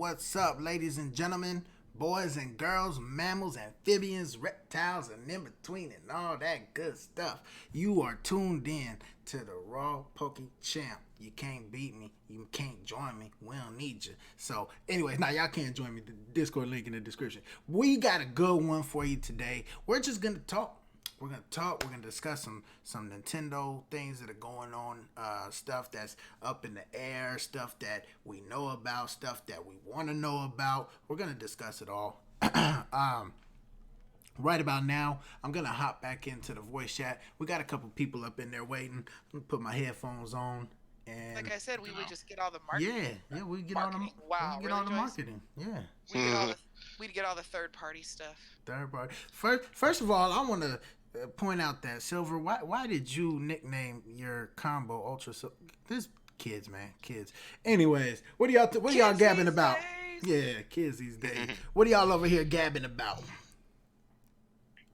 What's up, ladies and gentlemen, boys and girls, mammals, amphibians, reptiles, and in between, and all that good stuff? You are tuned in to the Raw Poke Champ. You can't beat me. You can't join me. We don't need you. So, anyways, now y'all can't join me. The Discord link in the description. We got a good one for you today. We're just gonna talk. We're going to discuss some Nintendo things that are going on, stuff that's up in the air, stuff that we know about, stuff that we want to know about. We're going to discuss it all. Right about now, I'm going to hop back into the voice chat. We got a couple people up in there waiting. I'm going to put my headphones on. And like I said, we would just get all the marketing. Yeah, we get marketing. all the Joyce? marketing. Yeah. We'd get all the third party stuff. Third party. First of all, I want to point out that Silver. Why did you nickname your combo Ultra? This kids, man, kids. Anyways, what are y'all gabbing about? Yeah, kids these days. What are y'all over here gabbing about?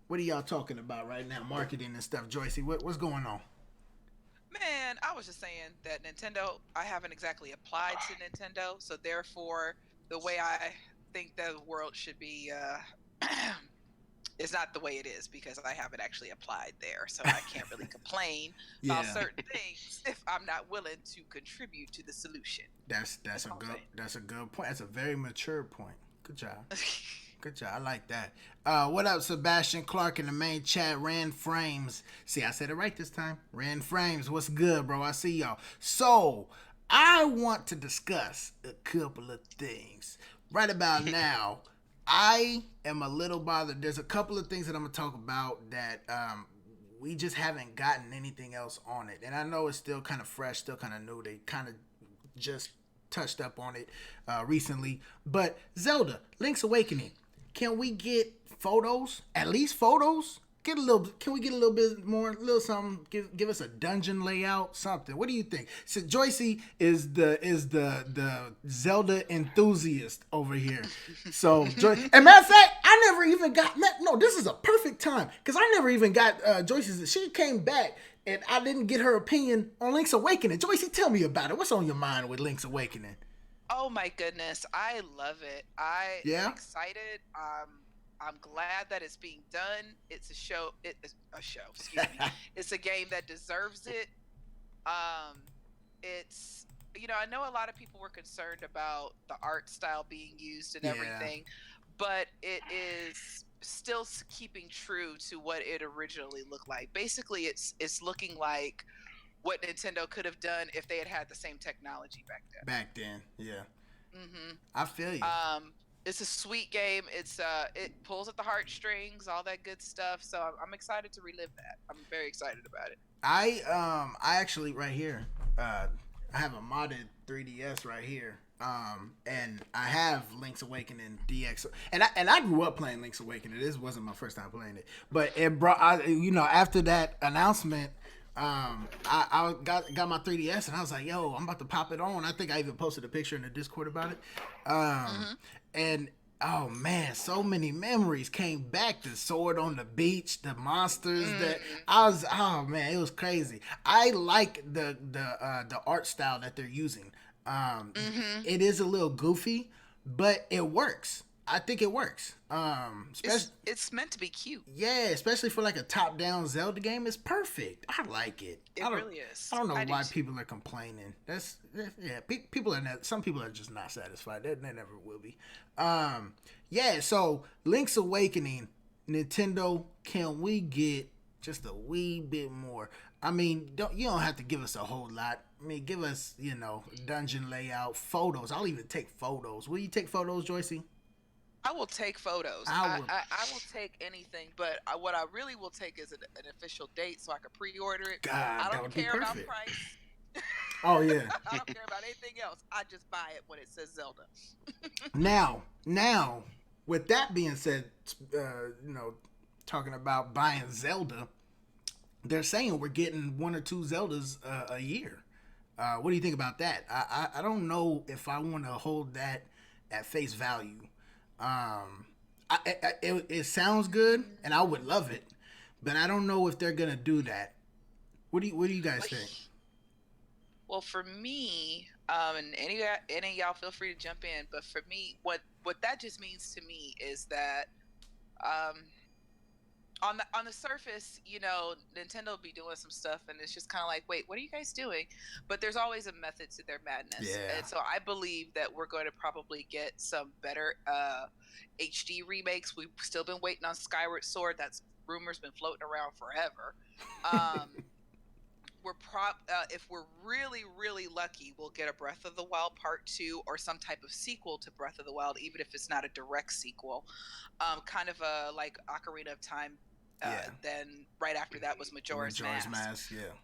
What are y'all talking about right now? Marketing and stuff, Joycey. What's going on? Man, I was just saying that Nintendo. I haven't exactly applied to Nintendo, so therefore, the way I think the world should be. Is not the way it is because I haven't actually applied there, so I can't really complain about certain things if I'm not willing to contribute to the solution. That's a good point. That's a very mature point. Good job. Good job. I like that. What up, Sebastian Clark in the main chat? Ran Frames. See, I said it right this time. Ran Frames. What's good, bro? I see y'all. So I want to discuss a couple of things right about now. I am a little bothered. There's a couple of things that I'm going to talk about that we just haven't gotten anything else on it. And I know it's still kind of fresh, still kind of new. They kind of just touched up on it recently. But Zelda, Link's Awakening, can we get photos? At least photos? Can we get a little bit more, a little something? Give us a dungeon layout, something. What do you think? So Joycey is the Zelda enthusiast over here. So and matter of fact, I never even got. No, this is a perfect time because I never even got Joycey's. She came back and I didn't get her opinion on Link's Awakening. Joycey, tell me about it. What's on your mind with Link's Awakening? Oh my goodness, I love it. I'm excited. I'm glad that it's being done. It's a show. It's a show. Excuse me. It's a game that deserves it. It's I know a lot of people were concerned about the art style being used and everything, but it is still keeping true to what it originally looked like. Basically, it's looking like what Nintendo could have done if they had had the same technology back then. Yeah. Mm-hmm. I feel you. It's a sweet game. It pulls at the heartstrings, all that good stuff. So I'm excited to relive that. I'm very excited about it. I actually right here, I have a modded 3DS right here. And I have Link's Awakening DX, and I grew up playing Link's Awakening. This wasn't my first time playing it, but it brought after that announcement. I got my 3DS and I was like, yo, I'm about to pop it on. I think I even posted a picture in the Discord about it. And oh man, so many memories came back. The sword on the beach, the monsters that it was crazy. I like the art style that they're using. It is a little goofy, but it works. I think it works. It's meant to be cute. Yeah, especially for like a top-down Zelda game, it's perfect. I like it. It really is. I don't know why people are complaining. People are not. Some people are just not satisfied. They never will be. So Link's Awakening, Nintendo, can we get just a wee bit more? I mean, you don't have to give us a whole lot. I mean, give us dungeon layout, photos. I'll even take photos. Will you take photos, Joycey? I will take photos. I will take anything, but what I really will take is an official date so I can pre-order it. God, I that don't would be care about perfect. price. Oh yeah. I don't care about anything else. I just buy it when it says Zelda. Now, with that being said, talking about buying Zelda, they're saying we're getting 1 or 2 Zeldas a year. What do you think about that? I don't know if I want to hold that at face value. It sounds good, and I would love it, but I don't know if they're gonna do that. What do you guys think? Well, for me, And any of y'all feel free to jump in. But for me, what that just means to me is that um, on the surface, Nintendo will be doing some stuff, and it's just kind of like, wait, what are you guys doing? But there's always a method to their madness, Yeah. and so I believe that we're going to probably get some better HD remakes. We've still been waiting on Skyward Sword. That's rumors been floating around forever. Um, if we're really really lucky, we'll get a Breath of the Wild Part 2 or some type of sequel to Breath of the Wild, even if it's not a direct sequel. Kind of a like Ocarina of Time. Yeah. Then right after that was Majora's Majora's Mask. Mask. Yeah.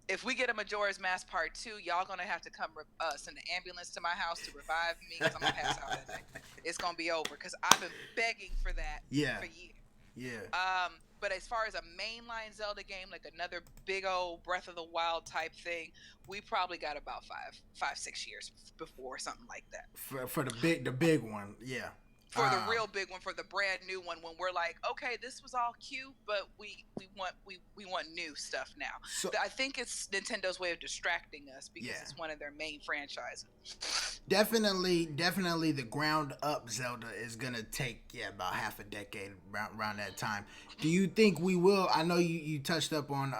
If we get a Majora's Mask Part 2, y'all gonna have to come send an ambulance to my house to revive me, because I'm gonna pass out that day. It's gonna be over, because I've been begging for that Yeah. for years. Yeah. But as far as a mainline Zelda game, like another big old Breath of the Wild type thing, we probably got about 6 years before something like that. For the big one, yeah. For the real big one, for the brand new one, when we're like, okay, this was all cute, but we want new stuff now. So I think it's Nintendo's way of distracting us, because Yeah. it's one of their main franchises. definitely the ground up Zelda is gonna take about half a decade around that time. Do you think we will? I know you touched up on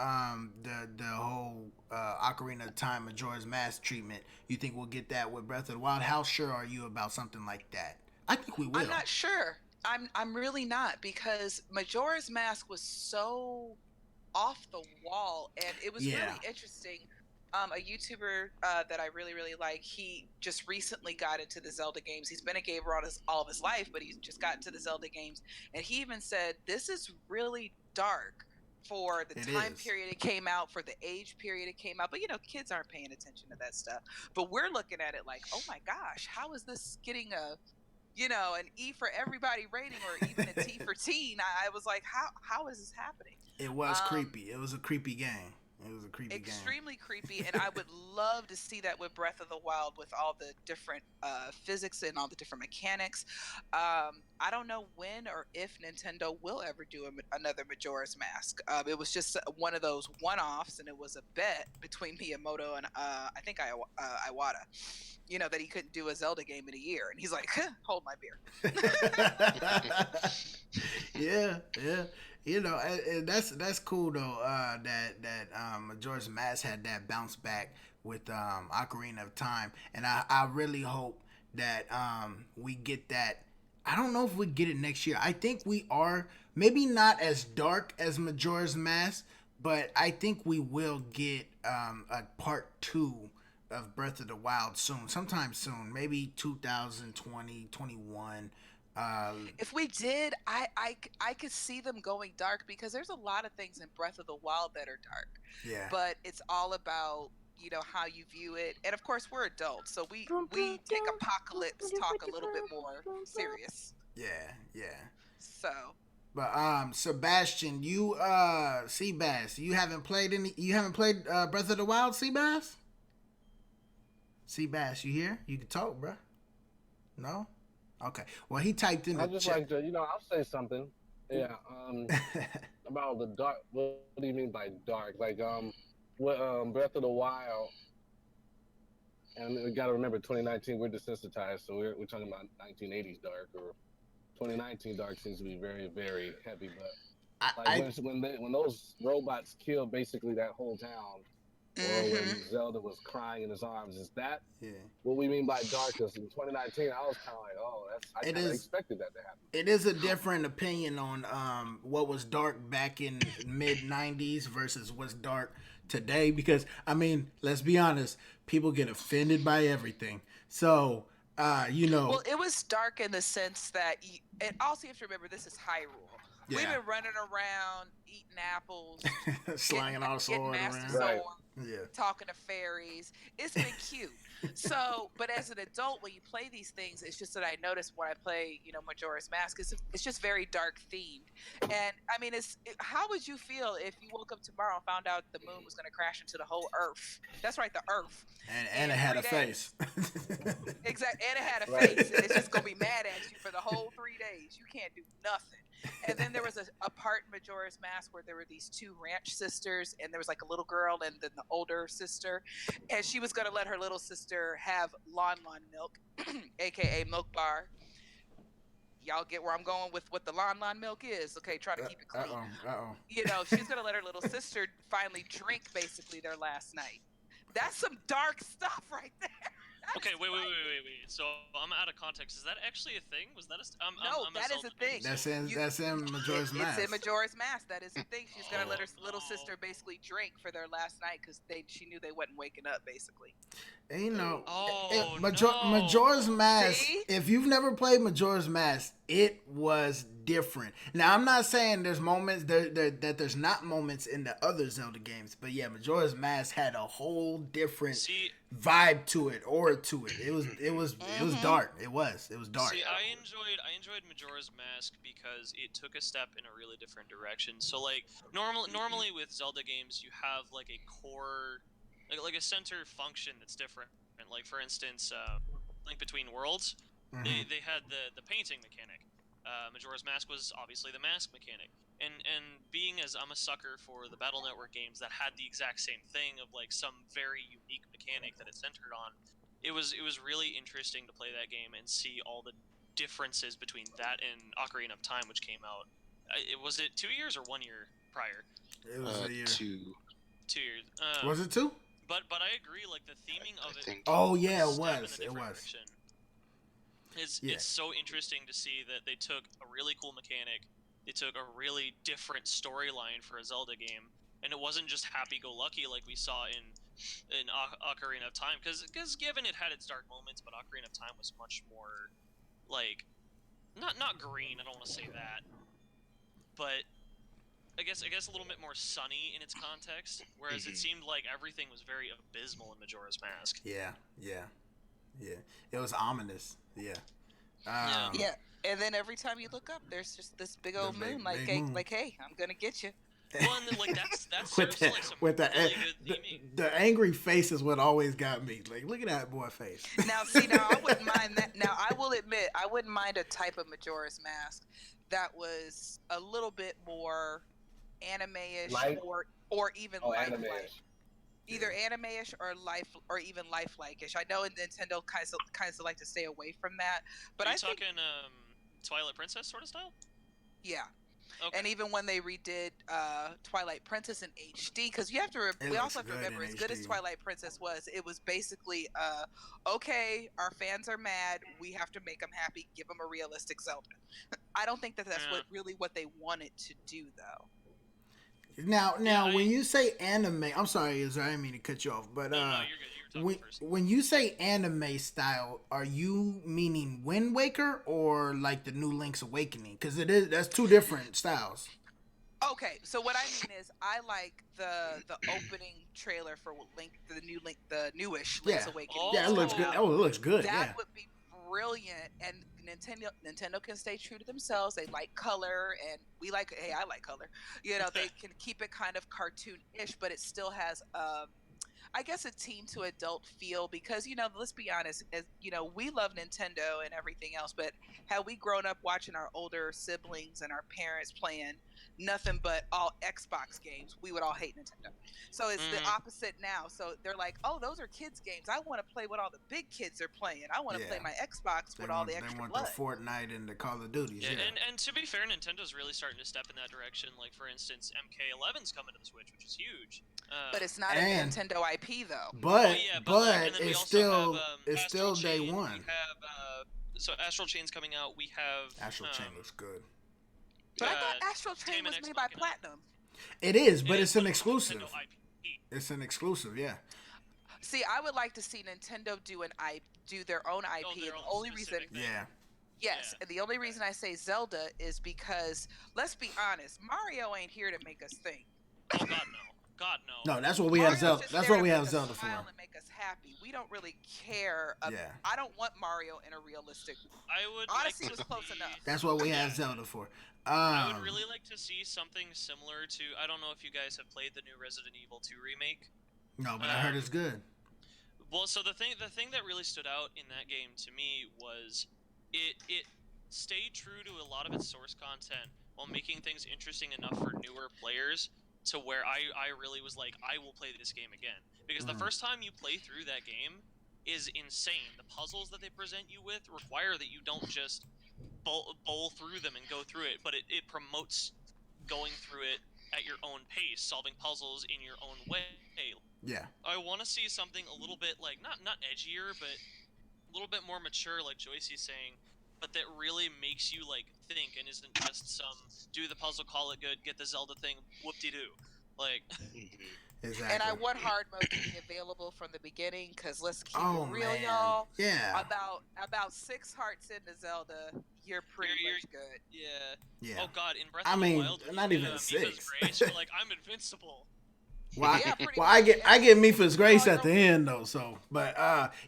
the whole Ocarina of Time Majora's Mask treatment. You think we'll get that with Breath of the Wild? How sure are you about something like that? I think we will. I'm not sure. I'm really not, because Majora's Mask was so off the wall, and it was Yeah. really interesting. A YouTuber that I really really like, he just recently got into the Zelda games. He's been a gamer all of his life, but he's just got into the Zelda games, and he even said this is really dark for the It time is. period it came out, for the age period it came out. But kids aren't paying attention to that stuff. But we're looking at it like, oh my gosh, how is this getting an E for everybody rating, or even a T for teen? I was like, how is this happening? It was creepy. It was a creepy game. It was a creepy Extremely creepy, and I would love to see that with Breath of the Wild, with all the different physics and all the different mechanics. I don't know when or if Nintendo will ever do another Majora's Mask. It was just one of those one-offs, and it was a bet between Miyamoto and I think Iwata. That he couldn't do a Zelda game in a year, and he's like, hold my beer. Yeah, yeah. And that's cool though. That Majora's Mask had that bounce back with Ocarina of Time, and I really hope that we get that. I don't know if we get it next year. I think we are, maybe not as dark as Majora's Mask, but I think we will get a part 2 of Breath of the Wild sometime soon, maybe 2020, 21. If we did, I could see them going dark, because there's a lot of things in Breath of the Wild that are dark. Yeah. But it's all about how you view it, and of course we're adults, so we take apocalypse talk a little bit more serious. Yeah, yeah. So. But Sebastian, you Seabass, you haven't played Breath of the Wild, Seabass? Seabass, you here? You can talk, bruh. No? Okay. Well, he typed in the I just like to, I'll say something. Yeah. About the dark. What do you mean by dark? Like, with Breath of the Wild, and we got to remember 2019. We're desensitized, so we're talking about 1980s dark, or 2019 dark seems to be very very heavy. But when those robots kill basically that whole town. Or when Zelda was crying in his arms, is that what we mean by dark? Because in 2019, I was kind of like, oh, I kind of expected that to happen. It is a different opinion on what was dark back in mid 90s versus what's dark today. Because, I mean, let's be honest, people get offended by everything. So, Well, it was dark in the sense that, and also you have to remember, this is Hyrule. Yeah. We've been running around, eating apples, slanging our sword around. Right. Talking to fairies. It's been cute. So, but as an adult, when you play these things, it's just that I noticed when I play, Majora's Mask, it's just very dark themed. And I mean, how would you feel if you woke up tomorrow and found out the moon was going to crash into the whole Earth? That's right, the Earth. And it had a face. Exactly, and it had a face. And it's just going to be mad at you for the whole 3 days. You can't do nothing. And then there was a part in Majora's Mask where there were these two ranch sisters, and there was like a little girl and then the older sister, and she was gonna let her little sister have Lon Lon milk, aka Milk Bar. Y'all get where I'm going with what the Lon Lon milk is. Okay, try to keep it clean. Uh-oh. She's gonna let her little sister finally drink basically their last night. That's some dark stuff right there. Okay, wait. So I'm out of context. Is that actually a thing? Was that No, that is a thing. That's in Majora's Mask. It's in Majora's Mask. That is the thing. She's gonna let her little sister basically drink for their last night because she knew they wasn't waking up basically. And no. Majora's Mask. See? If you've never played Majora's Mask, it was different. Now I'm not saying there's moments that there's not moments in the other Zelda games, but yeah, Majora's Mask had a whole different vibe to it, aura to it. It was dark. It was dark. See, I enjoyed Majora's Mask because it took a step in a really different direction. So like normally with Zelda games, you have like a core, like a center function that's different. And like for instance, Link Between Worlds, they had the painting mechanic. Majora's Mask was obviously the mask mechanic. And being as I'm a sucker for the Battle Network games that had the exact same thing of like some very unique mechanic that it centered on, it was really interesting to play that game and see all the differences between that and Ocarina of Time, which came out. Was it 2 years or 1 year prior? It was a year. 2 years. Was it 2? But I agree, like the theming of it. Oh yeah, it was. It was. It's so interesting to see that they took a really cool mechanic, they took a really different storyline for a Zelda game, and it wasn't just happy-go-lucky like we saw in Ocarina of Time, because given it had its dark moments, but Ocarina of Time was much more like not green. I don't want to say that, but I guess a little bit more sunny in its context. Whereas it seemed like everything was very abysmal in Majora's Mask. Yeah. It was ominous. Yeah. Yeah. And then every time you look up, there's just this big old moon, like, hey, I'm gonna get you. Well, and then, like that's with like some with really good theming. The angry face is what always got me. Like, look at that boy face. Now I wouldn't mind that. Now I will admit, I wouldn't mind a type of Majora's Mask that was a little bit more anime-ish or even lifelike. Either anime-ish or even lifelike-ish. I know Nintendo kind of like to stay away from that, but Are you talking Twilight Princess sort of style? Yeah. Okay. And even when they redid Twilight Princess in HD, because we also have to remember, as good as Twilight Princess was, it was basically, okay, our fans are mad, we have to make them happy, give them a realistic Zelda. I don't think that's what they wanted to do, though. Now, when you say anime, I'm sorry, I didn't mean to cut you off, but no, you're good. You're talking first. When you say anime style, are you meaning Wind Waker or like the new Link's Awakening? Because that's two different styles. Okay, so what I mean is, I like the opening trailer for the newish Link's Awakening. Yeah, it looks good. Oh, it looks good. That would be brilliant, and Nintendo can stay true to themselves. They like color, and I like color. They can keep it kind of cartoon-ish, but it still has I guess a teen to adult feel, because let's be honest, we love Nintendo and everything else, but had we grown up watching our older siblings and our parents playing nothing but all Xbox games, we would all hate Nintendo. So it's the opposite now. So they're like, oh, those are kids games. I want to play what all the big kids are playing. I want to play my Xbox with all the extra blood. They want the Fortnite and the Call of Duty. Yeah. And to be fair, Nintendo's really starting to step in that direction. Like, for instance, MK11's coming to the Switch, which is huge. But it's not a Nintendo IP, though. But it's still day one. We have so Astral Chain's coming out. We have Astral Chain looks good. But I thought Astral Chain was made by Platinum. It is, but it's an exclusive. It's an exclusive, yeah. See, I would like to see Nintendo do their own IP. Their and own the only reason, and the only reason I say Zelda is because, let's be honest, Mario ain't here to make us think. Oh God, no. God, no. No, that's what we have Zelda. That's what we have Zelda for. And make us happy. We don't really care. I don't want Mario in a realistic. Odyssey was close enough. That's what we have Zelda for. I would really like to see something similar to. I don't know if you guys have played the new Resident Evil 2 remake. No, but I heard it's good. Well, so the thing that really stood out in that game to me was it stayed true to a lot of its source content, while making things interesting enough for newer players to where I really was like, I will play this game again. Because the first time you play through that game is insane. The puzzles that they present you with require that you don't just bowl through them and go through it, but it promotes going through it at your own pace, solving puzzles in your own way. Yeah. I want to see something a little bit like not edgier, but a little bit more mature, like Joycey's saying, but that really makes you like think and isn't just some do the puzzle, call it good, get the Zelda thing, whoop-de-doo. Like, Exactly. And I want hard mode to be available from the beginning, because let's keep Oh it real, man. y'all. Yeah. About 6 hearts into Zelda, you're pretty You're- much good. yeah. Yeah. Oh God, in Breath I of mean, the Wild, when not you even get, six. Mipha's Grace, you're like, I'm invincible. Well, Yeah, pretty I much. get Mipha's grace at the end though. So, but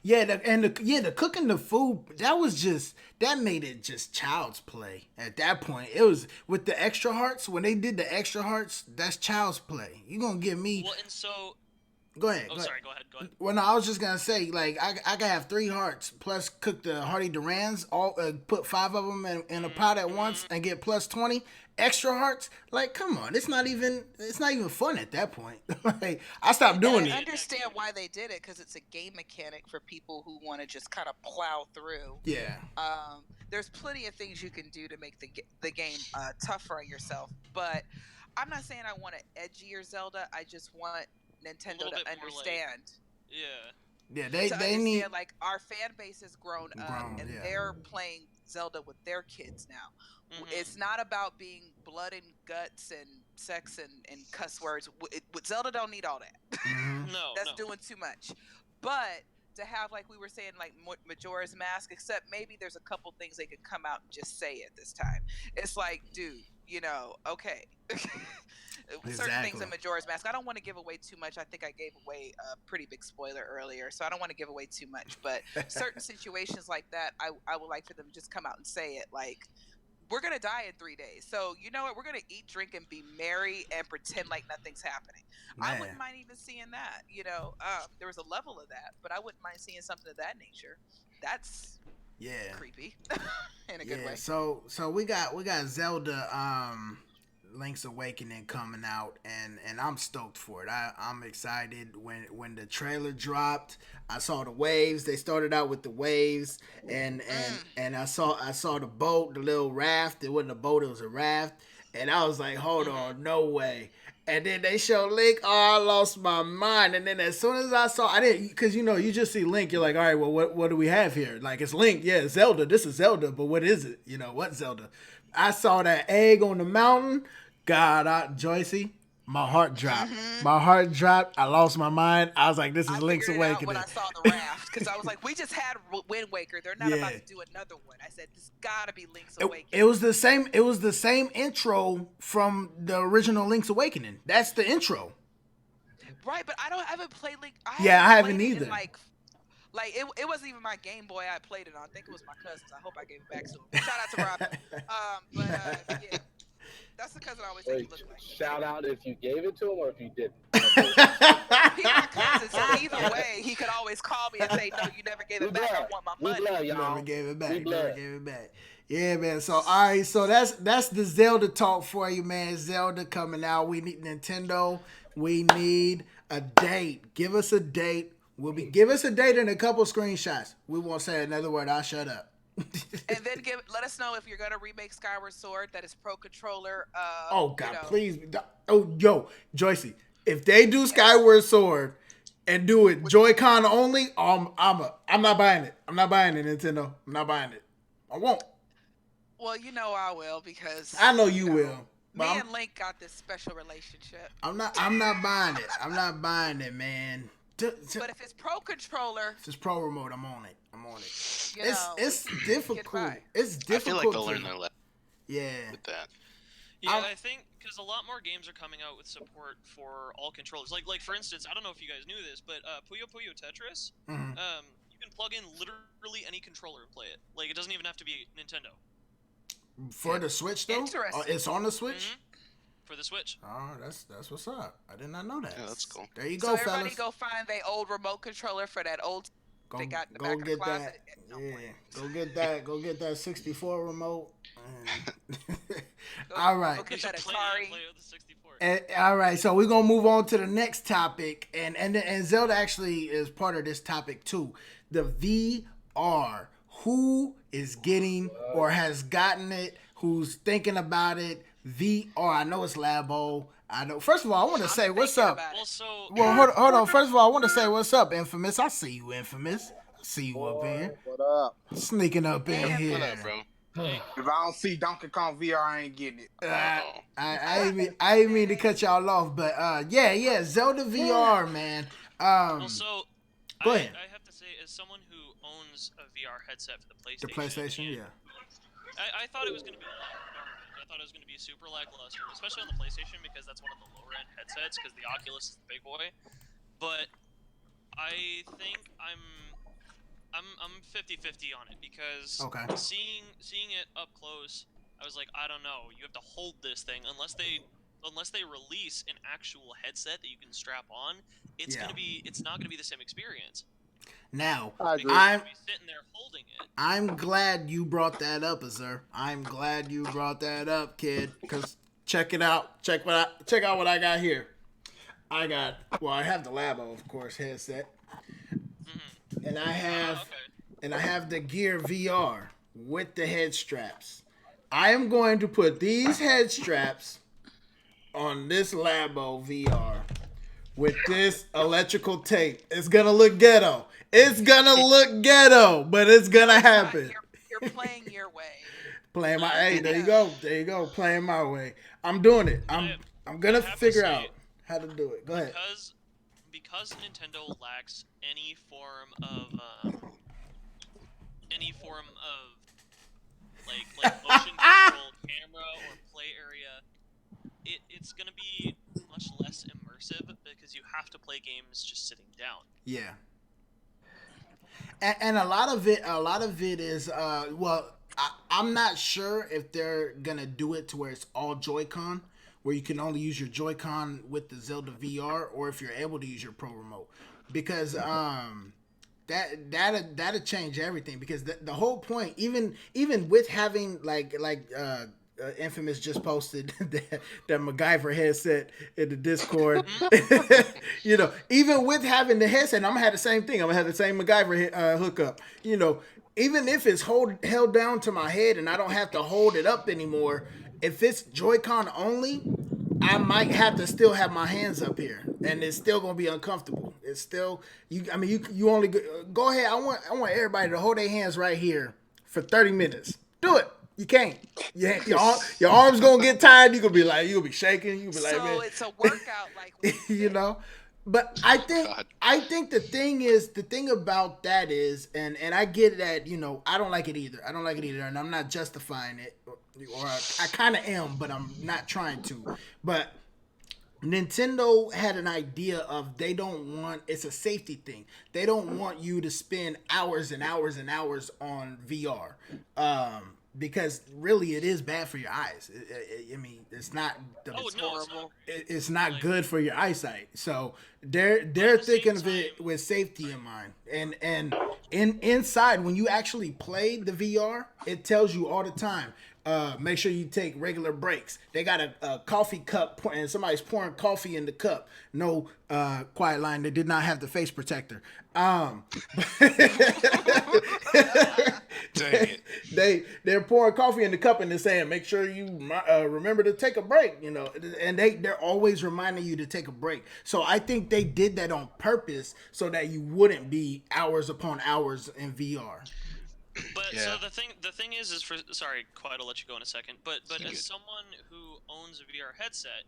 the cooking the food, that made it just child's play at that point. It was with the extra hearts, when they did the extra hearts, that's child's play. You gonna give me? Well, and so Go ahead. go ahead. Well, no, I was just gonna say, like, I gotta have 3 hearts plus cook the Hardy Durans, all put 5 of them in a pot at once and get plus 20 extra hearts. Like, come on, it's not even fun at that point. Like, I stopped doing And I it. understand why they did it, because it's a game mechanic for people who want to just kind of plow through. Yeah. There's plenty of things you can do to make the game tougher on yourself, but I'm not saying I want an edgier Zelda. I just want Nintendo little to bit more, like, understand. Yeah. Yeah, they need Like, our fan base has grown up, and yeah. they're playing Zelda with their kids now. It's not about being blood and guts and sex and cuss words. With Zelda, don't need all that. No, That's no. doing too much. But to have, like we were saying, like Majora's Mask, except maybe there's a couple things they could come out and just say at this time. It's like, dude, okay. Certain things in Majora's Mask. I don't want to give away too much. I think I gave away a pretty big spoiler earlier, so I don't want to give away too much. But certain situations like that, I would like for them to just come out and say it. Like, we're gonna die in 3 days, so you know what? We're gonna eat, drink, and be merry, and pretend like nothing's happening. Man. I wouldn't mind even seeing that. There was a level of that, but I wouldn't mind seeing something of that nature. That's creepy in a good way. So we got Zelda Link's Awakening coming out, and I'm stoked for it. I'm excited. When the trailer dropped, I saw the waves. They started out with the waves, and I saw the boat, the little raft. It wasn't a boat, it was a raft, and I was like, hold on, no way. And then they showed Link. Oh, I lost my mind. And then as soon as I saw, I didn't, because you just see Link. You're like, all right, well, what do we have here? Like, it's Link. Yeah, it's Zelda. This is Zelda, but what is it? What Zelda? I saw that egg on the mountain. God, Joycey, my heart dropped. My heart dropped. I lost my mind. I was like, this is Link's Awakening. When I saw the raft, because I was like, we just had Wind Waker. They're not about to do another one. I said, this gotta be Link's Awakening. It was the same. It was the same intro from the original Link's Awakening. That's the intro. Right, but I haven't played Link. I haven't either. Like it wasn't even my Game Boy I played it on. I think it was my cousin's. I hope I gave it back to him. Shout out to Robin. Yeah. That's the cousin I always think he looked like. Shout out if you gave it to him or if you didn't. He's my cousin, so either way, he could always call me and say, "No, you never gave it back. I want my money." You never gave it back. Never gave it back. Yeah, man. So all right, so that's the Zelda talk for you, man. Zelda coming out. We need Nintendo. We need a date. Give us a date. Give us a date and a couple screenshots. We won't say another word. I'll shut up. And then let us know if you're gonna remake Skyward Sword. That is Pro Controller. Oh God, please! Oh, yo, Joycey, if they do Skyward Sword and do it Joy-Con only, I'm not buying it. I'm not buying it, Nintendo. I'm not buying it. I won't. Well, I will, because I know you will. Me and Link got this special relationship. I'm not buying it. I'm not buying it, man. But if it's Pro Controller, if it's Pro Remote, I'm on it. It's difficult. It's difficult. I feel like they'll learn their lesson. Yeah. With that. Yeah, I think because a lot more games are coming out with support for all controllers. Like for instance, I don't know if you guys knew this, but Puyo Puyo Tetris, you can plug in literally any controller and play it. Like, it doesn't even have to be Nintendo. For the Switch though, it's on the Switch. For the Switch. Oh, that's what's up. I did not know that. Yeah, that's cool. There you go, fellas. Everybody go find their old remote controller for that old. They got in the back of the closet. Go get that 64 remote. Go All right. Go get that Play Atari. with the 64. All right, so we're gonna move on to the next topic, and Zelda actually is part of this topic too. The VR. Who is getting or has gotten it? Who's thinking about it? VR. I know it's Labo. I know. First of all, I want to say what's thinking up. about it. Well, so Well, hold on. First of all, I want to say what's up, Infamous. I see you, Infamous. I see you up here, What up? sneaking up in Yeah. here. What up, bro? If I don't see Donkey Kong VR, I ain't getting it. I ain't mean to cut y'all off, but yeah, Zelda VR, man. well, so Go ahead. I have to say, as someone who owns a VR headset for the PlayStation, The PlayStation, and yeah. I thought it was going to be garbage. I thought it was going to be super lackluster, especially on the PlayStation because that's one of the lower end headsets because the Oculus is the big boy. But I think I'm 50-50 on it because Okay. seeing it up close, I was like, I don't know. You have to hold this thing unless they release an actual headset that you can strap on. It's not gonna be the same experience. Now, I agree. You're gonna be sitting there holding it. I'm glad you brought that up, Azur. I'm glad you brought that up, kid. Cause check it out. Check out what I got here. I have the Labo, of course, headset, and I have the Gear VR with the head straps. I am going to put these head straps on this Labo VR with this electrical tape. It's gonna look ghetto. It's gonna look ghetto, but it's gonna happen. You're playing your way. Playing my there you go. Playing my way. I'm doing it. I'm gonna figure out how to do it. Go ahead. Because Nintendo lacks any form of like motion control camera or play area, it's gonna be much less immersive because you have to play games just sitting down. Yeah. And a lot of it is I'm not sure if they're gonna do it to where it's all Joy-Con, where you can only use your Joy-Con with the Zelda VR, or if you're able to use your Pro Remote, because that'll change everything. Because the whole point, even with having like Infamous just posted that MacGyver headset in the Discord. Even with having the headset, I'm gonna have the same thing. I'm gonna have the same MacGyver hookup. Even if it's held down to my head and I don't have to hold it up anymore, if it's Joy-Con only, I might have to still have my hands up here, and it's still gonna be uncomfortable. It's still you only go ahead. I want everybody to hold their hands right here for 30 minutes. Do it. You can't. Your arms gonna get tired. You'll be shaking. You'll be like, so man. it's a workout, like But I think the thing about that is, and I get that, I don't like it either. And I'm not justifying it, or I kind of am, but I'm not trying to. But Nintendo had an idea of it's a safety thing. They don't want you to spend hours and hours and hours on VR. Because really, it is bad for your eyes. It's not. It's not good for your eyesight. So they're thinking of it with safety in mind. And inside, when you actually play the VR, it tells you all the time. Make sure you take regular breaks. They got a coffee cup, and somebody's pouring coffee in the cup. No, quiet line. They did not have the face protector. Dang it. They're pouring coffee in the cup and they're saying, make sure you remember to take a break, and they're always reminding you to take a break. So I think they did that on purpose so that you wouldn't be hours upon hours in VR. But so the thing is sorry, Quiet, I'll let you go in a second. But as someone who owns a VR headset,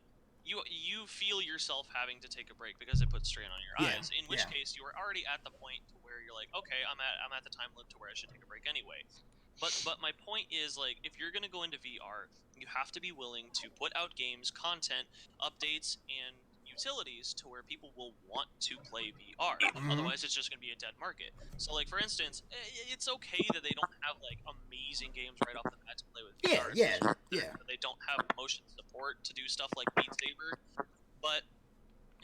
you feel yourself having to take a break because it puts strain on your eyes. In which case, you are already at the point to where you're like, okay, I'm at the time limit to where I should take a break anyway. But my point is, like, if you're gonna go into VR, you have to be willing to put out games, content, updates, and utilities to where people will want to play VR. Otherwise, it's just going to be a dead market. So, like, for instance, it's okay that they don't have, like, amazing games right off the bat to play with VR. Yeah. They don't have motion support to do stuff like Beat Saber. But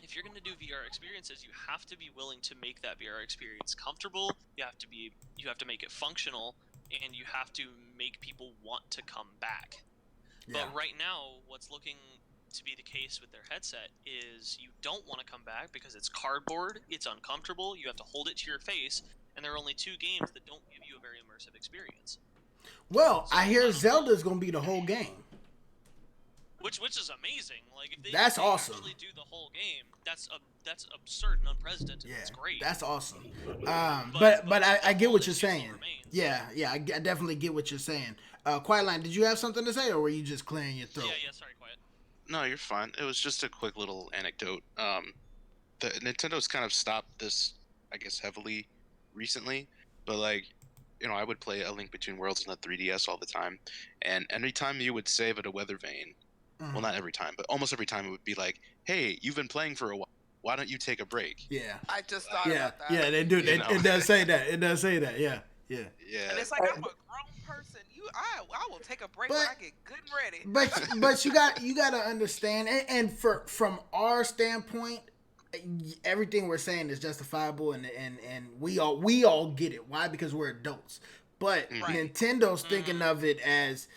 if you're going to do VR experiences, you have to be willing to make that VR experience comfortable. You have to make it functional, and you have to make people want to come back. Yeah. But right now, what's looking to be the case with their headset is you don't want to come back because it's cardboard, it's uncomfortable, you have to hold it to your face, and there are only 2 games that don't give you a very immersive experience. Well, So I hear don't know. Zelda's gonna be the whole game. Which is amazing. Like if they, That's if they awesome. actually do the whole game, that's absurd and unprecedented. Yeah, It's great. that's awesome. But But I get all what this you're still saying. remains. Yeah, I definitely get what you're saying. Quietline, did you have something to say, or were you just clearing your throat? Yeah. Sorry, quiet. No, you're fine. It was just a quick little anecdote. The Nintendo's kind of stopped this, I guess, heavily recently, but like, I would play A Link Between Worlds on the 3DS all the time, and every time you would save at a weather vane, well, not every time, but almost every time, it would be like, "Hey, you've been playing for a while. Why don't you take a break?" Yeah. I just thought Yeah, about that. yeah, they do. You know. It does say that. It does say that. Yeah. And Yeah. it's like I'm a grown person. I will take a break when I get good and ready. But you got to understand, and from our standpoint, everything we're saying is justifiable, and we all get it. Why? Because we're adults. But Right. Nintendo's thinking of it as,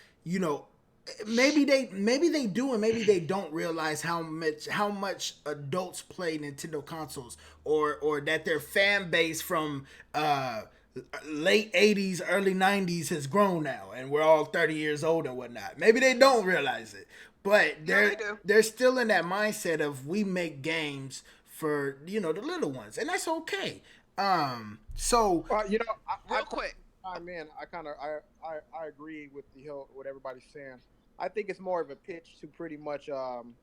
maybe they do and maybe they don't realize how much adults play Nintendo consoles, or that their fan base from late 80s, early 90s has grown now, and we're all 30 years old and whatnot. Maybe they don't realize it, but they do. they're still in that mindset of we make games for the little ones, and that's okay. So Real quick. Man, I agree with what everybody's saying. I think it's more of a pitch to pretty much. I'm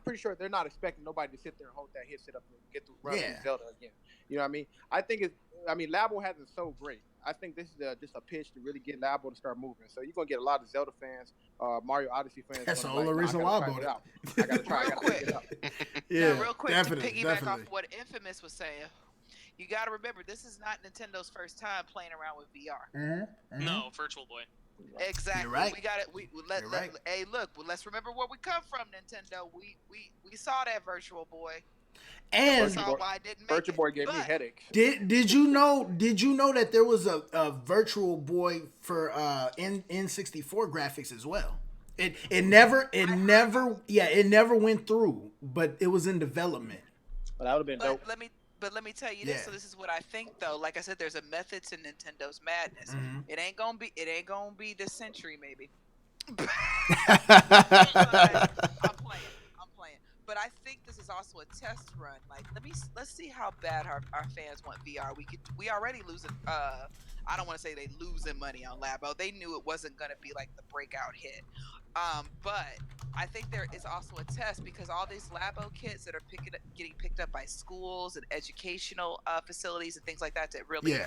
pretty sure they're not expecting nobody to sit there and hold that headset up and get to run Zelda again. You know what I mean? I think Labo hasn't so great. I think this is just a pitch to really get Labo to start moving. So you're gonna get a lot of Zelda fans, Mario Odyssey fans. That's the only reason why I bought it. I gotta try. Real quick. Pick it up. Yeah, Now, real quick, definitely, to piggyback definitely. off what Infamous was saying, you got to remember this is not Nintendo's first time playing around with VR. No, Virtual Boy. Exactly. You're right. We got it. Hey, look. Let's remember where we come from, Nintendo. We saw that Virtual Boy. And We saw why it didn't make Virtual it. Boy gave me But headaches. did you know that there was a Virtual Boy for N64 graphics as well? It never went through, but it was in development. But that would have been dope. Let me tell you this. Yeah. So this is what I think, though. Like I said, there's a method to Nintendo's madness. It ain't gonna be this century, maybe. I'm playing. But I think this is also a test run. Like, let's see how bad our fans want VR. We already losing. I don't want to say they losing money on Labo. They knew it wasn't gonna be like the breakout hit. But I think there is also a test because all these Labo kits that are getting picked up by schools and educational facilities and things like that to really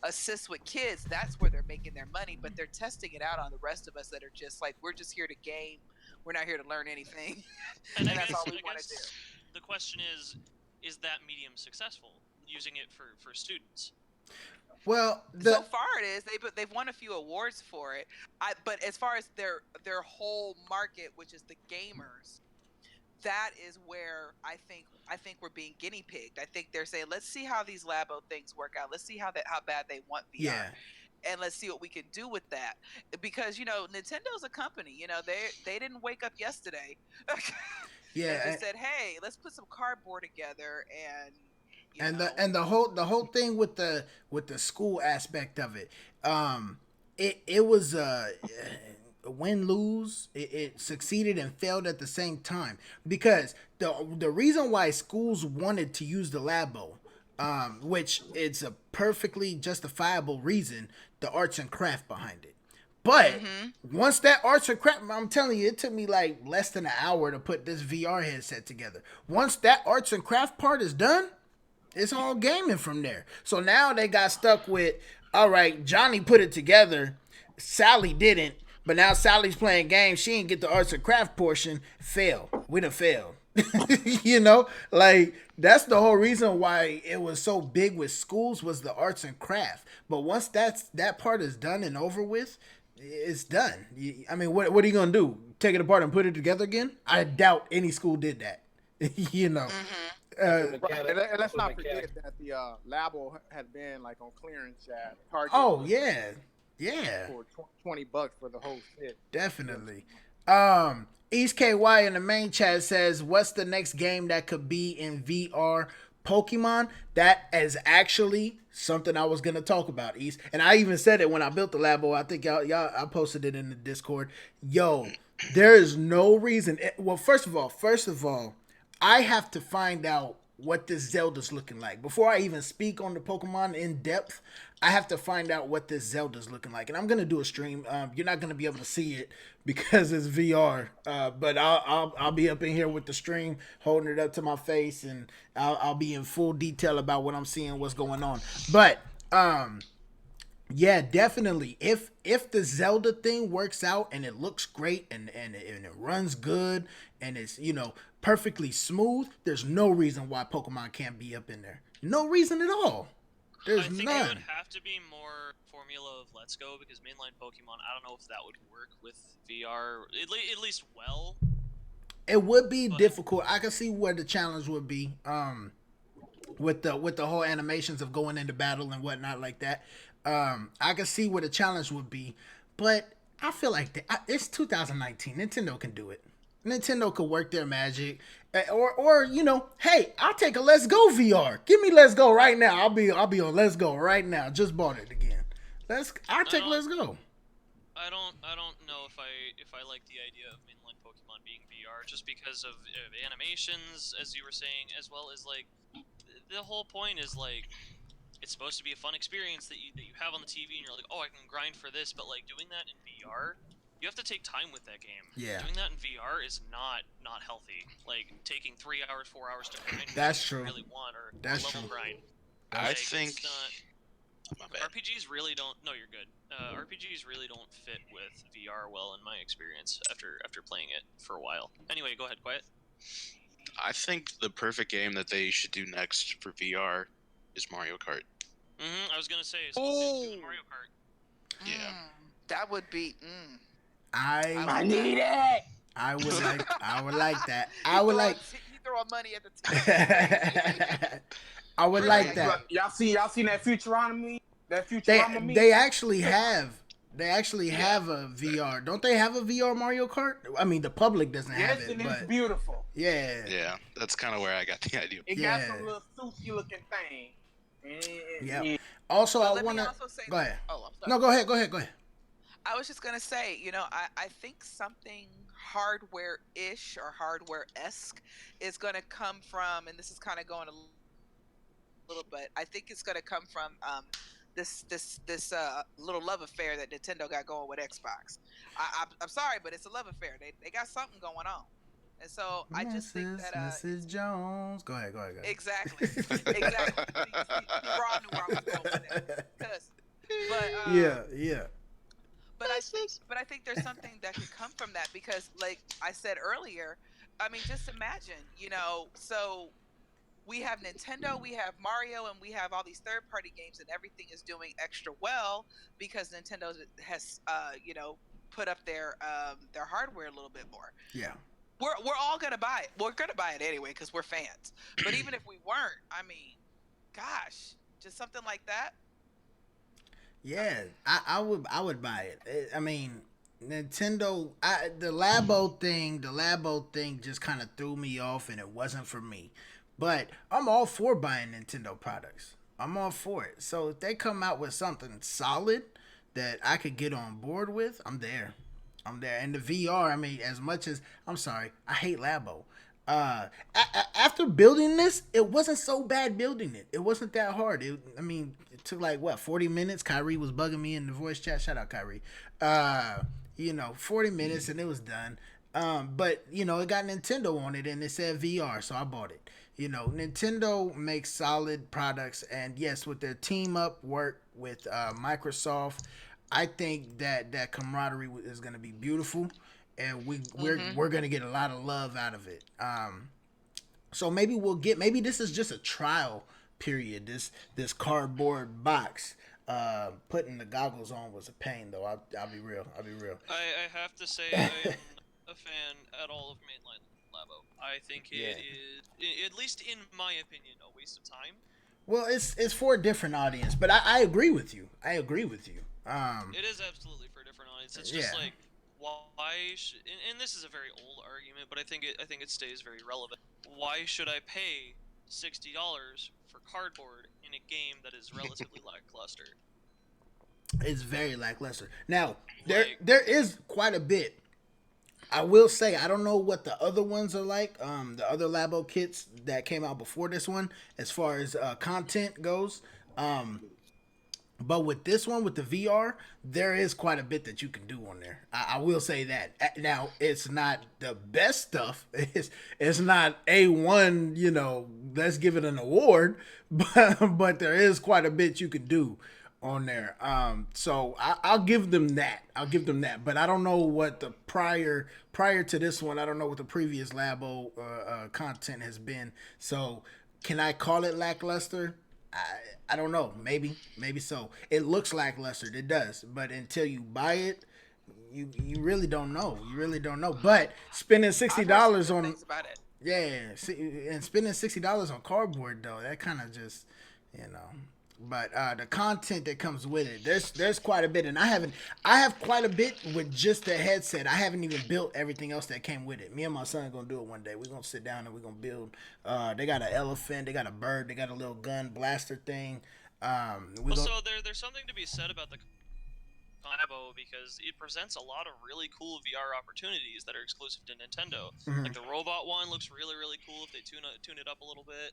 assist with kids. That's where they're making their money. But they're testing it out on the rest of us that are just like, we're just here to game. We're not here to learn anything. And that's all we want to do. The question is that medium successful? Using it for students? Well, so far it is. They've won a few awards for it. But as far as their whole market, which is the gamers, that is where I think we're being guinea pigged. I think they're saying, let's see how these Labo things work out. Let's see how bad they want VR. Yeah. And let's see what we can do with that, because Nintendo's a company. They didn't wake up yesterday. Yeah. And said, hey, let's put some cardboard together and. The whole thing with the school aspect of it, it was a win lose. It succeeded and failed at the same time, because the reason why schools wanted to use the Labo, which it's a perfectly justifiable reason, the arts and craft behind it. But once that arts and craft, I'm telling you, it took me like less than an hour to put this VR headset together. Once that arts and craft part is done, it's all gaming from there. So now they got stuck with, all right, Johnny put it together, Sally didn't, but now Sally's playing games. She didn't get the arts and craft portion. Fail. We done failed. Like, that's the whole reason why it was so big with schools, was the arts and craft. But once that part is done and over with, it's done. I mean, what are you gonna do? Take it apart and put it together again? I doubt any school did that. And let's not forget that the Labo had been like on clearance at Target. Oh yeah. Yeah, for $20 for the whole set. definitely. East KY in the main chat says, "What's the next game that could be in VR?" Pokemon. That is actually something I was gonna talk about, East. And I even said it when I built the Labo. I think y'all I posted it in the Discord. Yo, there is no reason. Well, first of all, I have to find out what this Zelda's looking like before I even speak on the Pokemon in depth. I have to find out what this Zelda's looking like, and I'm gonna do a stream. You're not gonna be able to see it because it's VR, but I'll be up in here with the stream, holding it up to my face, and I'll be in full detail about what I'm seeing, what's going on. But yeah, definitely. If the Zelda thing works out and it looks great and it runs good and it's perfectly smooth, there's no reason why Pokemon can't be up in there. No reason at all. There's I think none. it would have to be more formula of Let's Go because mainline Pokemon. I don't know if that would work with VR at least well. It would be difficult. I can see where the challenge would be. With the whole animations of going into battle and whatnot like that. I can see where the challenge would be, but I feel like it's 2019. Nintendo can do it. Nintendo could work their magic, or hey, I'll take a Let's Go VR. Give me Let's Go right now. I'll be on Let's Go right now. Just bought it again. I'll take Let's Go. I don't know if I like the idea of mainline Pokemon being VR just because of animations, as you were saying, as well as like the whole point is like it's supposed to be a fun experience that you have on the TV, and you're like, oh, I can grind for this, but like doing that in VR, you have to take time with that game. Yeah. Doing that in VR is not healthy. Like taking 3 hours, 4 hours to grind. That's true. You really want or That's level true. grind. I Like, think. it's not, My bad. RPGs really don't. No, you're good. RPGs really don't fit with VR well, in my experience. After playing it for a while. Anyway, go ahead, Quiet. I think the perfect game that they should do next for VR is Mario Kart. I was gonna say, so doing Ooh. Mario Kart. Yeah. That would be. I need it. I would like that. He throwing money at the team. I would like that. Y'all seen that Futurama? That Futurama meme? They actually have a VR. Don't they have a VR Mario Kart? I mean, the public doesn't have Yes, it, and but it's beautiful. yeah. Yeah, that's kind of where I got the idea. It Yeah. got some little sushi looking thing. Yeah. Also, Well, I let me want to also say go ahead. Oh, I'm sorry. No, go ahead. I was just gonna say, I think something hardware-ish or hardware-esque is gonna come from, and this is kind of going a little bit. I think it's gonna come from this little love affair that Nintendo got going with Xbox. I'm sorry, but it's a love affair. They got something going on, and so I just think that Mrs. Jones. Go ahead. exactly. See, Rob knew where I was going with that. But Yeah. But I think there's something that could come from that because, like I said earlier, I mean, just imagine, so we have Nintendo, we have Mario, and we have all these third-party games, and everything is doing extra well because Nintendo has, put up their hardware a little bit more. Yeah. We're all gonna buy it. We're gonna buy it anyway because we're fans. But even if we weren't, I mean, gosh, just something like that. Yeah, I would buy it. I mean, Nintendo, the Labo thing just kind of threw me off, and it wasn't for me. But I'm all for buying Nintendo products. I'm all for it. So if they come out with something solid that I could get on board with, I'm there. And the VR, I mean, as much as I'm sorry, I hate Labo. After building this, it wasn't so bad building it. It wasn't that hard. It took like 40 minutes. Kyrie was bugging me in the voice chat. Shout out Kyrie. 40 minutes and it was done. But it got Nintendo on it and it said VR, so I bought it. Nintendo makes solid products, and yes, with their team up work with Microsoft, I think that camaraderie is going to be beautiful. And we're gonna get a lot of love out of it. So maybe this is just a trial period. This cardboard box. Putting the goggles on was a pain though. I'll be real. I have to say I'm a fan at all of mainline Labo. I think it is, at least in my opinion, a waste of time. Well, it's for a different audience, but I agree with you. It is absolutely for a different audience. It's just Yeah. like, why should, and this is a very old argument, but I think it stays very relevant. Why should I pay $60 for cardboard in a game that is relatively lackluster? It's very lackluster. Now, Like, there is quite a bit. I will say I don't know what the other ones are like. The other Labo kits that came out before this one, as far as content goes. But with this one, with the VR, there is quite a bit that you can do on there. I will say that. Now, it's not the best stuff. It's not A1, you know, let's give it an award. But there is quite a bit you can do on there. So I'll give them that. I'll give them that. But I don't know what the prior to this one, I don't know what the previous Labo content has been. So can I call it lackluster? I don't know. Maybe so. It looks lackluster. It does. But until you buy it, you really don't know. You really don't know. But spending $60 on about it. and spending $60 on cardboard though, that kind of just, you know. But the content that comes with it, there's quite a bit, and I have quite a bit with just the headset. I haven't even built everything else that came with it. Me and my son are gonna do it one day. We're gonna sit down and we're gonna build. They got an elephant, they got a bird, they got a little gun blaster thing. There's something to be said about the Labo because it presents a lot of really cool VR opportunities that are exclusive to Nintendo. Mhm. Like the robot one looks really cool if they tune it up a little bit.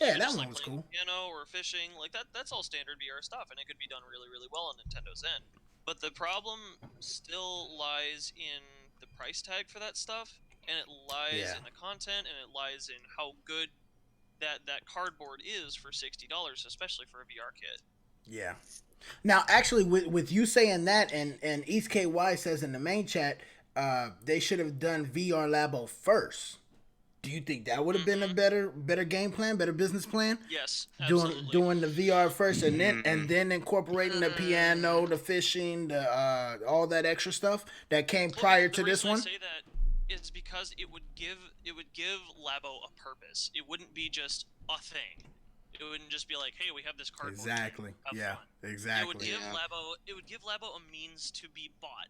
Yeah, even that just, one like, was playing cool. piano or fishing, like that's all standard VR stuff, and it could be done really well on Nintendo's end. But the problem still lies in the price tag for that stuff, and it lies Yeah. in the content, and it lies in how good that cardboard is for $60, especially for a VR kit. Yeah. Now, actually, with you saying that, and East KY says in the main chat, they should have done VR Labo first. Do you think that would have been a better game plan, better business plan? Yes, absolutely. Doing the VR first, and then incorporating the piano, the fishing, the all that extra stuff that came prior to this one. The reason I say that is because it would give Labo a purpose. It wouldn't be just a thing. It wouldn't just be like, hey, we have this cardboard. Exactly. Yeah. Fun. Exactly. It would give Labo a means to be bought.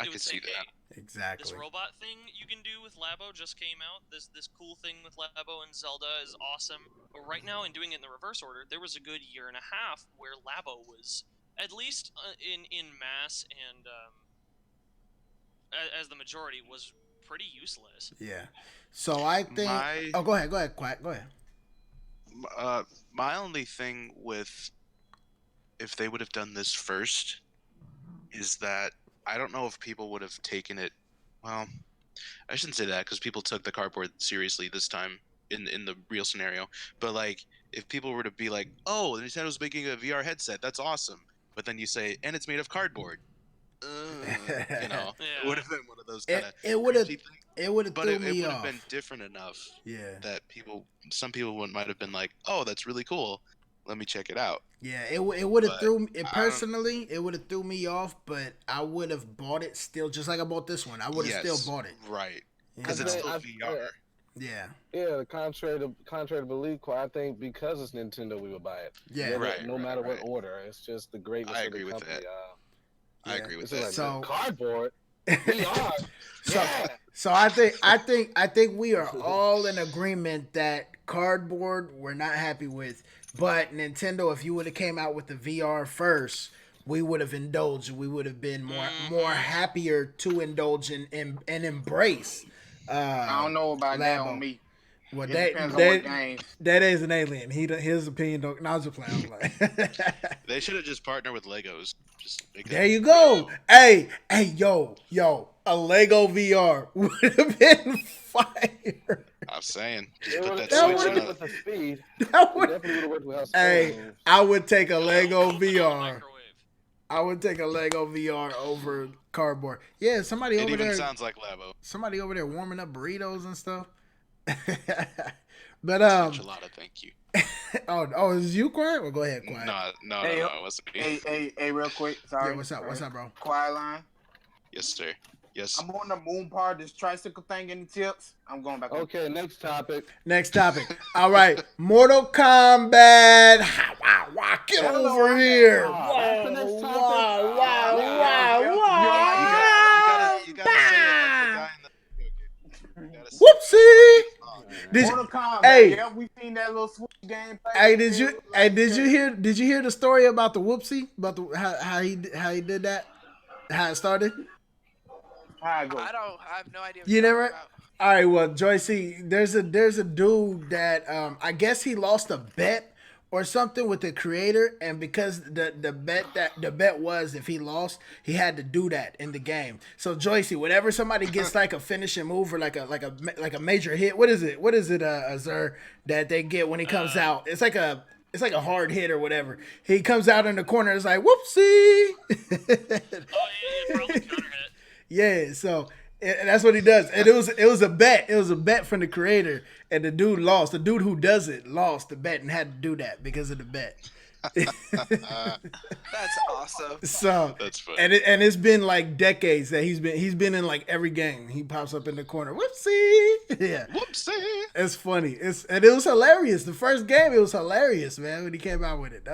I could see that. Exactly. This robot thing you can do with Labo just came out. This cool thing with Labo and Zelda is awesome. But right now, in doing it in the reverse order, there was a good year and a half where Labo was, at least in mass and as the majority, was pretty useless. Yeah. So I think. Go ahead. Quiet. Go ahead. My only thing with if they would have done this first is that I don't know if people would have taken it. Well, I shouldn't say that because people took the cardboard seriously this time in the real scenario. But like, if people were to be like, "Oh, Nintendo's making a VR headset, that's awesome," but then you say, "And it's made of cardboard," you know, it would have been one of those kind of. It would have. But it would have been different enough. Yeah. That some people might have been like, "Oh, that's really cool. Let me check it out." Yeah, it would have threw me personally. It would have threw me off, but I would have bought it still, just like I bought this one. I would have still bought it, right? Because it's still VR. Yeah. Yeah, contrary to belief, I think because it's Nintendo, we would buy it. Yeah, right. No matter what order, it's just the greatness of the company. I agree with that. Like, so cardboard. So I think we are all in agreement that cardboard we're not happy with. But Nintendo, if you would have came out with the VR first, we would have indulged. We would have been more happier to indulge and embrace. I don't know about that on me. Well, that is an alien. His opinion don't. No, I was just playing. They should have just partnered with Legos. There you go. Hey, yo, a Lego VR would have been fire. I'm saying, just put that switch in with the speed. Hey, I would take a Lego VR. I would take a Lego VR over cardboard. Yeah, somebody over there. It even sounds like Labo. Somebody over there warming up burritos and stuff. But enchilada, thank you. oh, is you quiet? Well, go ahead, quiet. No, it wasn't me. Hey, real quick. Sorry. Yeah, what's up, bro? Quiet line. Yes, sir. Yes. I'm on the moon part. This tricycle thing. Any tips? I'm going back. Okay, next topic. Next topic. All right, Mortal Kombat. Get Hello, over I'm here. back. That's the Whoa, next topic. wow, wow, Yep. wow, You don't like that? You gotta say it like the guy in the video game. You gotta say Whoopsie. it like Did Mortal you, Kombat. hey, Yeah, we seen that little Switch gameplay. hey, did you hear the story about the whoopsie? About the how he did that? How it started? How it go? I have no idea what You you're never. talking about. All right, well, Joycey, there's a dude that I guess he lost a bet or something with the creator, and because the bet was if he lost, he had to do that in the game. So Joycey, whenever somebody gets like a finishing move or like a major hit, what is it? Zer, that they get when he comes out? It's like a hard hit or whatever. He comes out in the corner. It's like whoopsie. Probably counter hit. Yeah, so and that's what he does. And it was a bet. It was a bet from the creator, and the dude lost. The dude who does it lost the bet and had to do that because of the bet. That's awesome. So That's funny. and it's been like decades that he's been in like every game. He pops up in the corner. Whoopsie. Yeah. Whoopsie. It's funny. It was hilarious. The first game, it was hilarious, man, when he came out with it.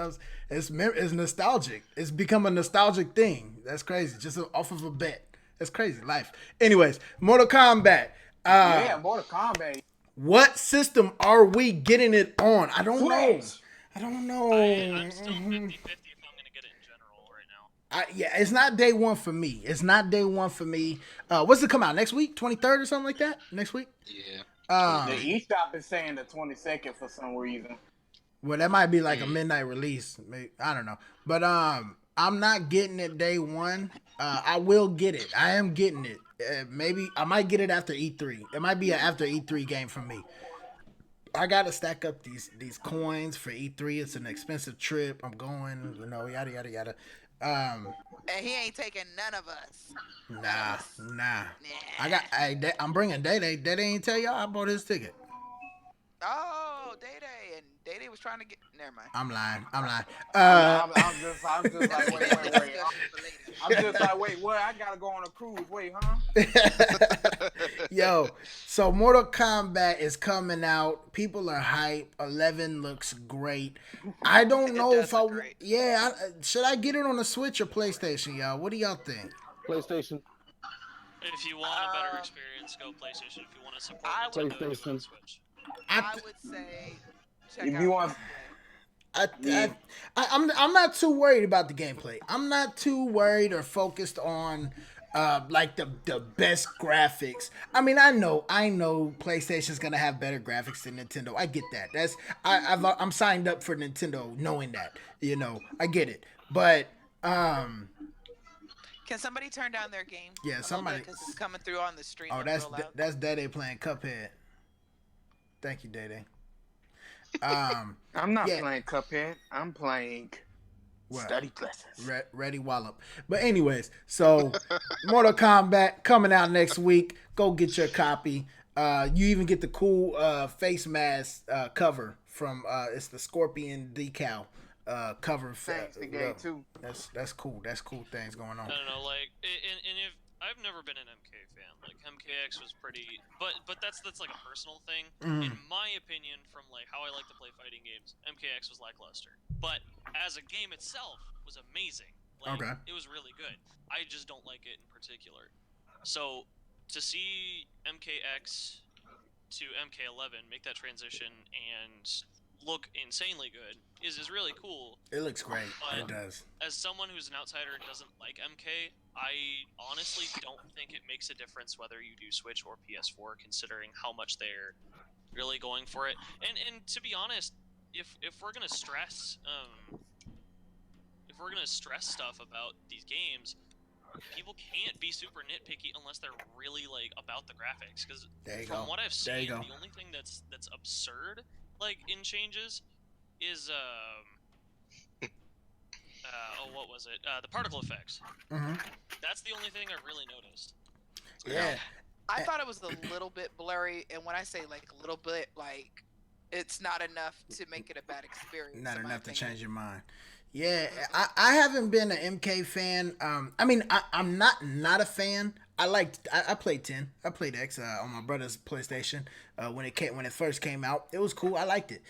It's nostalgic. It's become a nostalgic thing. That's crazy. Just off of a bet. That's crazy. Life. Anyways, Mortal Kombat. Yeah, Mortal Kombat. What system are we getting it on? I don't know. Switch. I don't know. I'm still 50-50 if I'm going to get it in general right now. Yeah, it's not day one for me. What's it come out next week? 23rd or something like that? Next week? Yeah. The eShop is saying the 22nd for some reason. Well, that might be like a midnight release. Maybe, I don't know. But I'm not getting it day one. I will get it. I am getting it. Maybe I might get it after E3. It might be an after E3 game for me. I gotta stack up these coins for E3. It's an expensive trip. I'm going, yada yada yada. And he ain't taking none of us. Nah. I'm bringing Day Day. Day Day ain't tell y'all I bought his ticket. Oh, Day Day, and Day Day was trying to get. Never mind. I'm lying. I'm just like, wait. I'm just like, wait, what? I gotta go on a cruise. Wait, huh? Yo, so Mortal Kombat is coming out. People are hype. 11 looks great. I don't know if I. Great. Yeah, should I get it on the Switch or PlayStation, y'all? What do y'all think? PlayStation. If you want a better experience, go PlayStation. If you want to support I Nintendo, go PlayStation. Switch. I would say check If out you want- gameplay. I'm not too worried about the gameplay. I'm not too worried or focused on like the best graphics. I mean, I know PlayStation's gonna have better graphics than Nintendo. I get that. I'm signed up for Nintendo knowing that. I get it. But Can somebody turn down their game? Yeah, somebody. Because it's coming through on the stream. Oh, that's Dede playing Cuphead. Thank you, Dede. I'm not Yeah. playing Cuphead. I'm playing What? Study Classes. Ready Wallop. But anyways, so Mortal Kombat coming out next week. Go get your copy. You even get the cool face mask cover from it's the Scorpion decal cover. Thanks to game too. That's cool. That's cool things going on. I don't know, like, and if I've never been an MK fan, like MKX was pretty, but that's like a personal thing. In my opinion, from like how I like to play fighting games, MKX was lackluster. But as a game itself, was amazing. Like, Okay. It was really good. I just don't like it in particular. So to see MKX to MK11 make that transition and look insanely good is really cool. It looks great. But It does. as someone who's an outsider and doesn't like MK, I honestly don't think it makes a difference whether you do Switch or PS4, considering how much they're really going for it. And to be honest, if we're gonna stress stuff about these games, people can't be super nitpicky unless they're really like about the graphics. Because from what I've seen, the only thing that's absurd, like in changes, is what was it? The particle effects. Mm-hmm. That's the only thing I've really noticed. Yeah. I thought it was a little bit blurry, and when I say like a little bit, like it's not enough to make it a bad experience. Not in my enough to opinion. change your mind. Yeah, I haven't been an MK fan. I mean, I'm not a fan. I played 10. I played X on my brother's PlayStation when it first came out. It was cool. I liked it.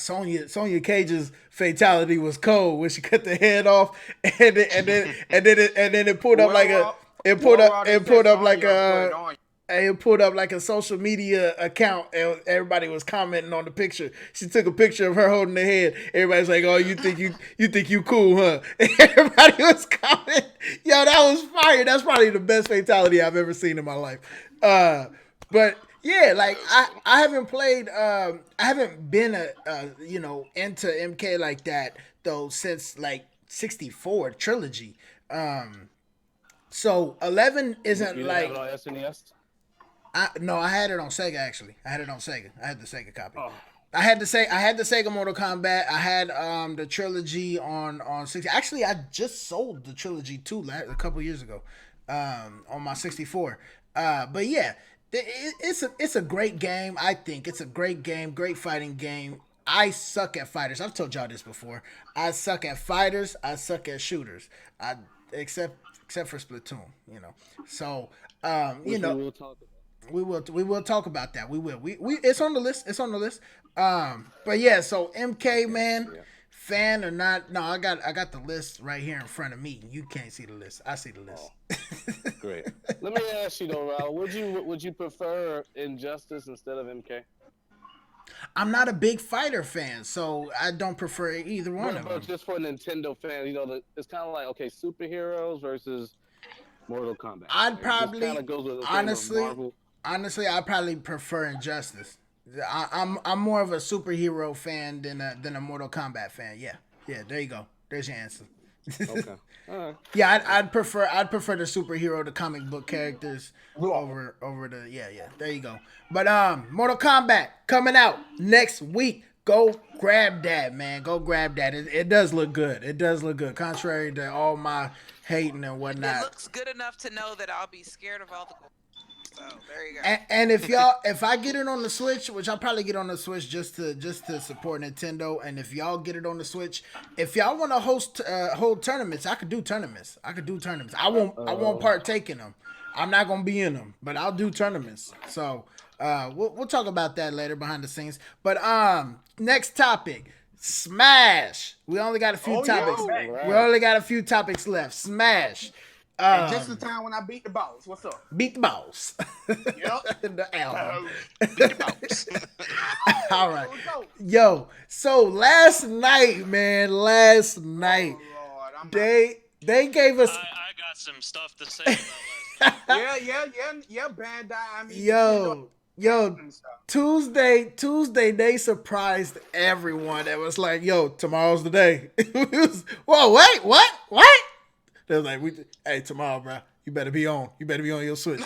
Sonya Cage's fatality was cold when she cut the head off, and then it pulled up like a it pulled up like a it pulled up like a social media account, and everybody was commenting on the picture. She took a picture of her holding the head. Everybody's like, "Oh, you think you cool, huh?" Everybody was commenting. Yo, that was fire. That's probably the best fatality I've ever seen in my life. But yeah, like I haven't played. I haven't been into MK like that though since like 64 trilogy. So 11 isn't You didn't like have it on SNES? no, I had it on Sega actually. I had it on Sega. I had the Sega copy. Oh, I had the Sega Mortal Kombat. I had the trilogy on 60. Actually, I just sold the trilogy too a couple years ago on my 64. But yeah, it's a great game. I think it's a great game, great fighting game. I suck at fighters. I've told y'all this before. I suck at fighters. I suck at shooters. I except for Splatoon, So which we will talk about. we will talk about that. We will. We it's on the list. It's on the list. But yeah, so MK man, Yeah. fan or not? No, I got the list right here in front of me. You can't see the list. I see the list. Great. Let me ask you though, Raul, would you prefer Injustice instead of MK? I'm not a big fighter fan, so I don't prefer either one of them. But just for Nintendo fans, it's kind of like superheroes versus Mortal Kombat. I'd probably kind of goes with the thing of honestly, Marvel. I probably prefer Injustice. I'm more of a superhero fan than a Mortal Kombat fan. Yeah, there you go. There's your answer. Okay. All right. Yeah, I'd prefer the superhero, the comic book characters over the yeah. There you go. But Mortal Kombat coming out next week. Go grab that, man. Go grab that. It does look good. It does look good. Contrary to all my hating and whatnot. It looks good enough to know that I'll be scared of all the. So there you go. And if I get it on the Switch, which I'll probably get on the Switch just to support Nintendo, and if y'all get it on the Switch, if y'all want to hold tournaments, I could do tournaments. I won't partake in them. I'm not gonna be in them, but I'll do tournaments. So we'll talk about that later behind the scenes. But next topic. Smash. We only got a few topics. Right. We only got a few topics left. Smash. And just the time when I beat the boss. What's up? Beat the boss. Yep. The album. Beat the mouse. All right. Yo, so last night, Oh, Lord, they gave us I got some stuff to say about last night. yeah, Bandai. I mean, yo, Tuesday they surprised everyone. It was like, yo, tomorrow's the day. Whoa, wait, what? They was like, hey, tomorrow, bro. You better be on. You better be on your Switch.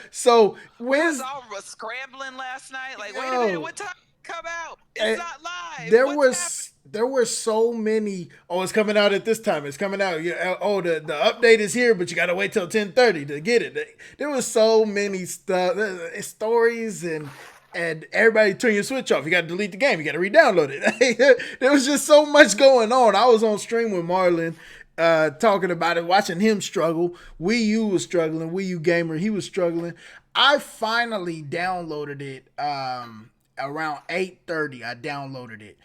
So I when's was all scrambling last night. Like, wait Yo. a minute, what time come out? It's not live. there What's were so many. Oh, it's coming out at this time. It's coming out. Yeah. Oh, the update is here, but you gotta wait till 10:30 to get it. There was so many stories and everybody turn your Switch off. You gotta delete the game. You gotta re-download it. There was just so much going on. I was on stream with Marlon. Talking about it, watching him struggle. Wii U was struggling. Wii U gamer, he was struggling. I finally downloaded it around 8:30. I downloaded it.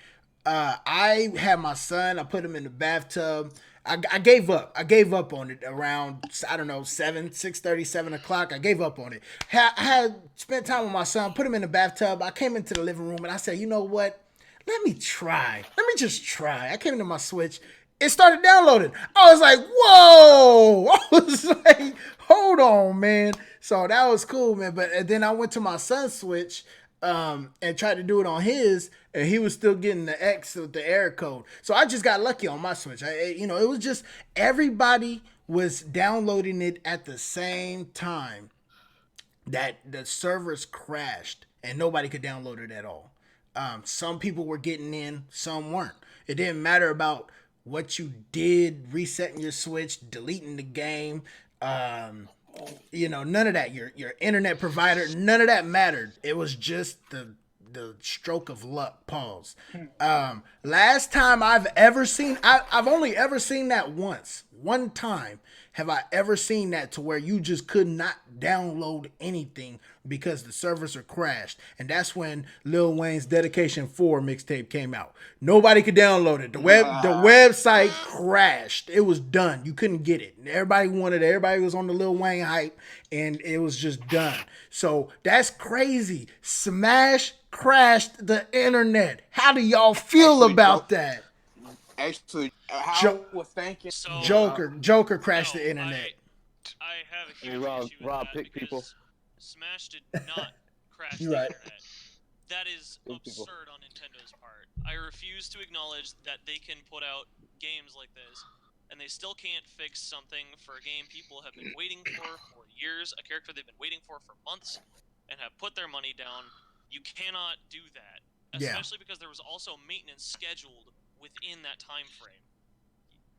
I had my son. I put him in the bathtub. I gave up. I gave up on it around, I don't know, 6:30, 7 o'clock. I gave up on it. I had spent time with my son, put him in the bathtub. I came into the living room and I said, you know what? Let me try. Let me just try. I came into my Switch. It started downloading. I was like, whoa. I was like, hold on, man. So that was cool, man. But then I went to my son's Switch and tried to do it on his, and he was still getting the X with the error code. So I just got lucky on my Switch. It was just everybody was downloading it at the same time that the servers crashed and nobody could download it at all. Some people were getting in, some weren't. It didn't matter about what you did, resetting your Switch, deleting the game, none of that. Your internet provider, none of that mattered. It was just the the stroke of luck. Pause. Last time I've ever seen, I've only ever seen that once. One time have I ever seen that to where you just could not download anything because the servers are crashed. And that's when Lil Wayne's Dedication 4 mixtape came out. Nobody could download it. The website crashed. It was done. You couldn't get it. Everybody wanted it. Everybody was on the Lil Wayne hype, and it was just done. So that's crazy. Smash crashed the internet. How do y'all feel about that? Actually, I was thinking. So, Joker crashed the internet. I have a huge issue with Rob, that pick because people. Smash did not crash the You're right. internet. That is Pick people. absurd on Nintendo's part. I refuse to acknowledge that they can put out games like this, and they still can't fix something for a game people have been waiting for years, a character they've been waiting for months, and have put their money down. You cannot do that, especially because there was also maintenance scheduled within that time frame.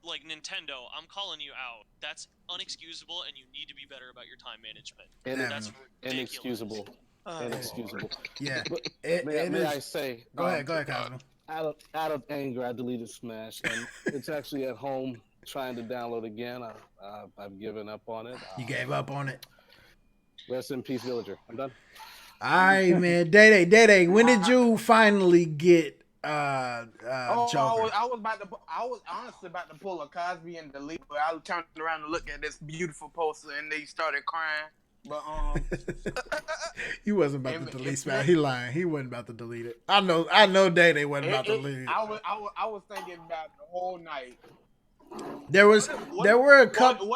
Like Nintendo, I'm calling you out. That's unexcusable, and you need to be better about your time management. That's ridiculous. Inexcusable. Yeah. May I say? Go ahead, Cosmo. Out of anger, I deleted Smash, and it's actually at home trying to download again. I've given up on it. You gave up on it. Rest in peace, Villager. I'm done. All right, man. Day. When did you finally get Joker? I was honestly about to pull a Cosby and delete, but I turned around to look at this beautiful poster and they started crying. But you wasn't about to delete Smash. He lying. He wasn't about to delete it. I know Day wasn't about to delete it. I was thinking about the whole night. There were a couple.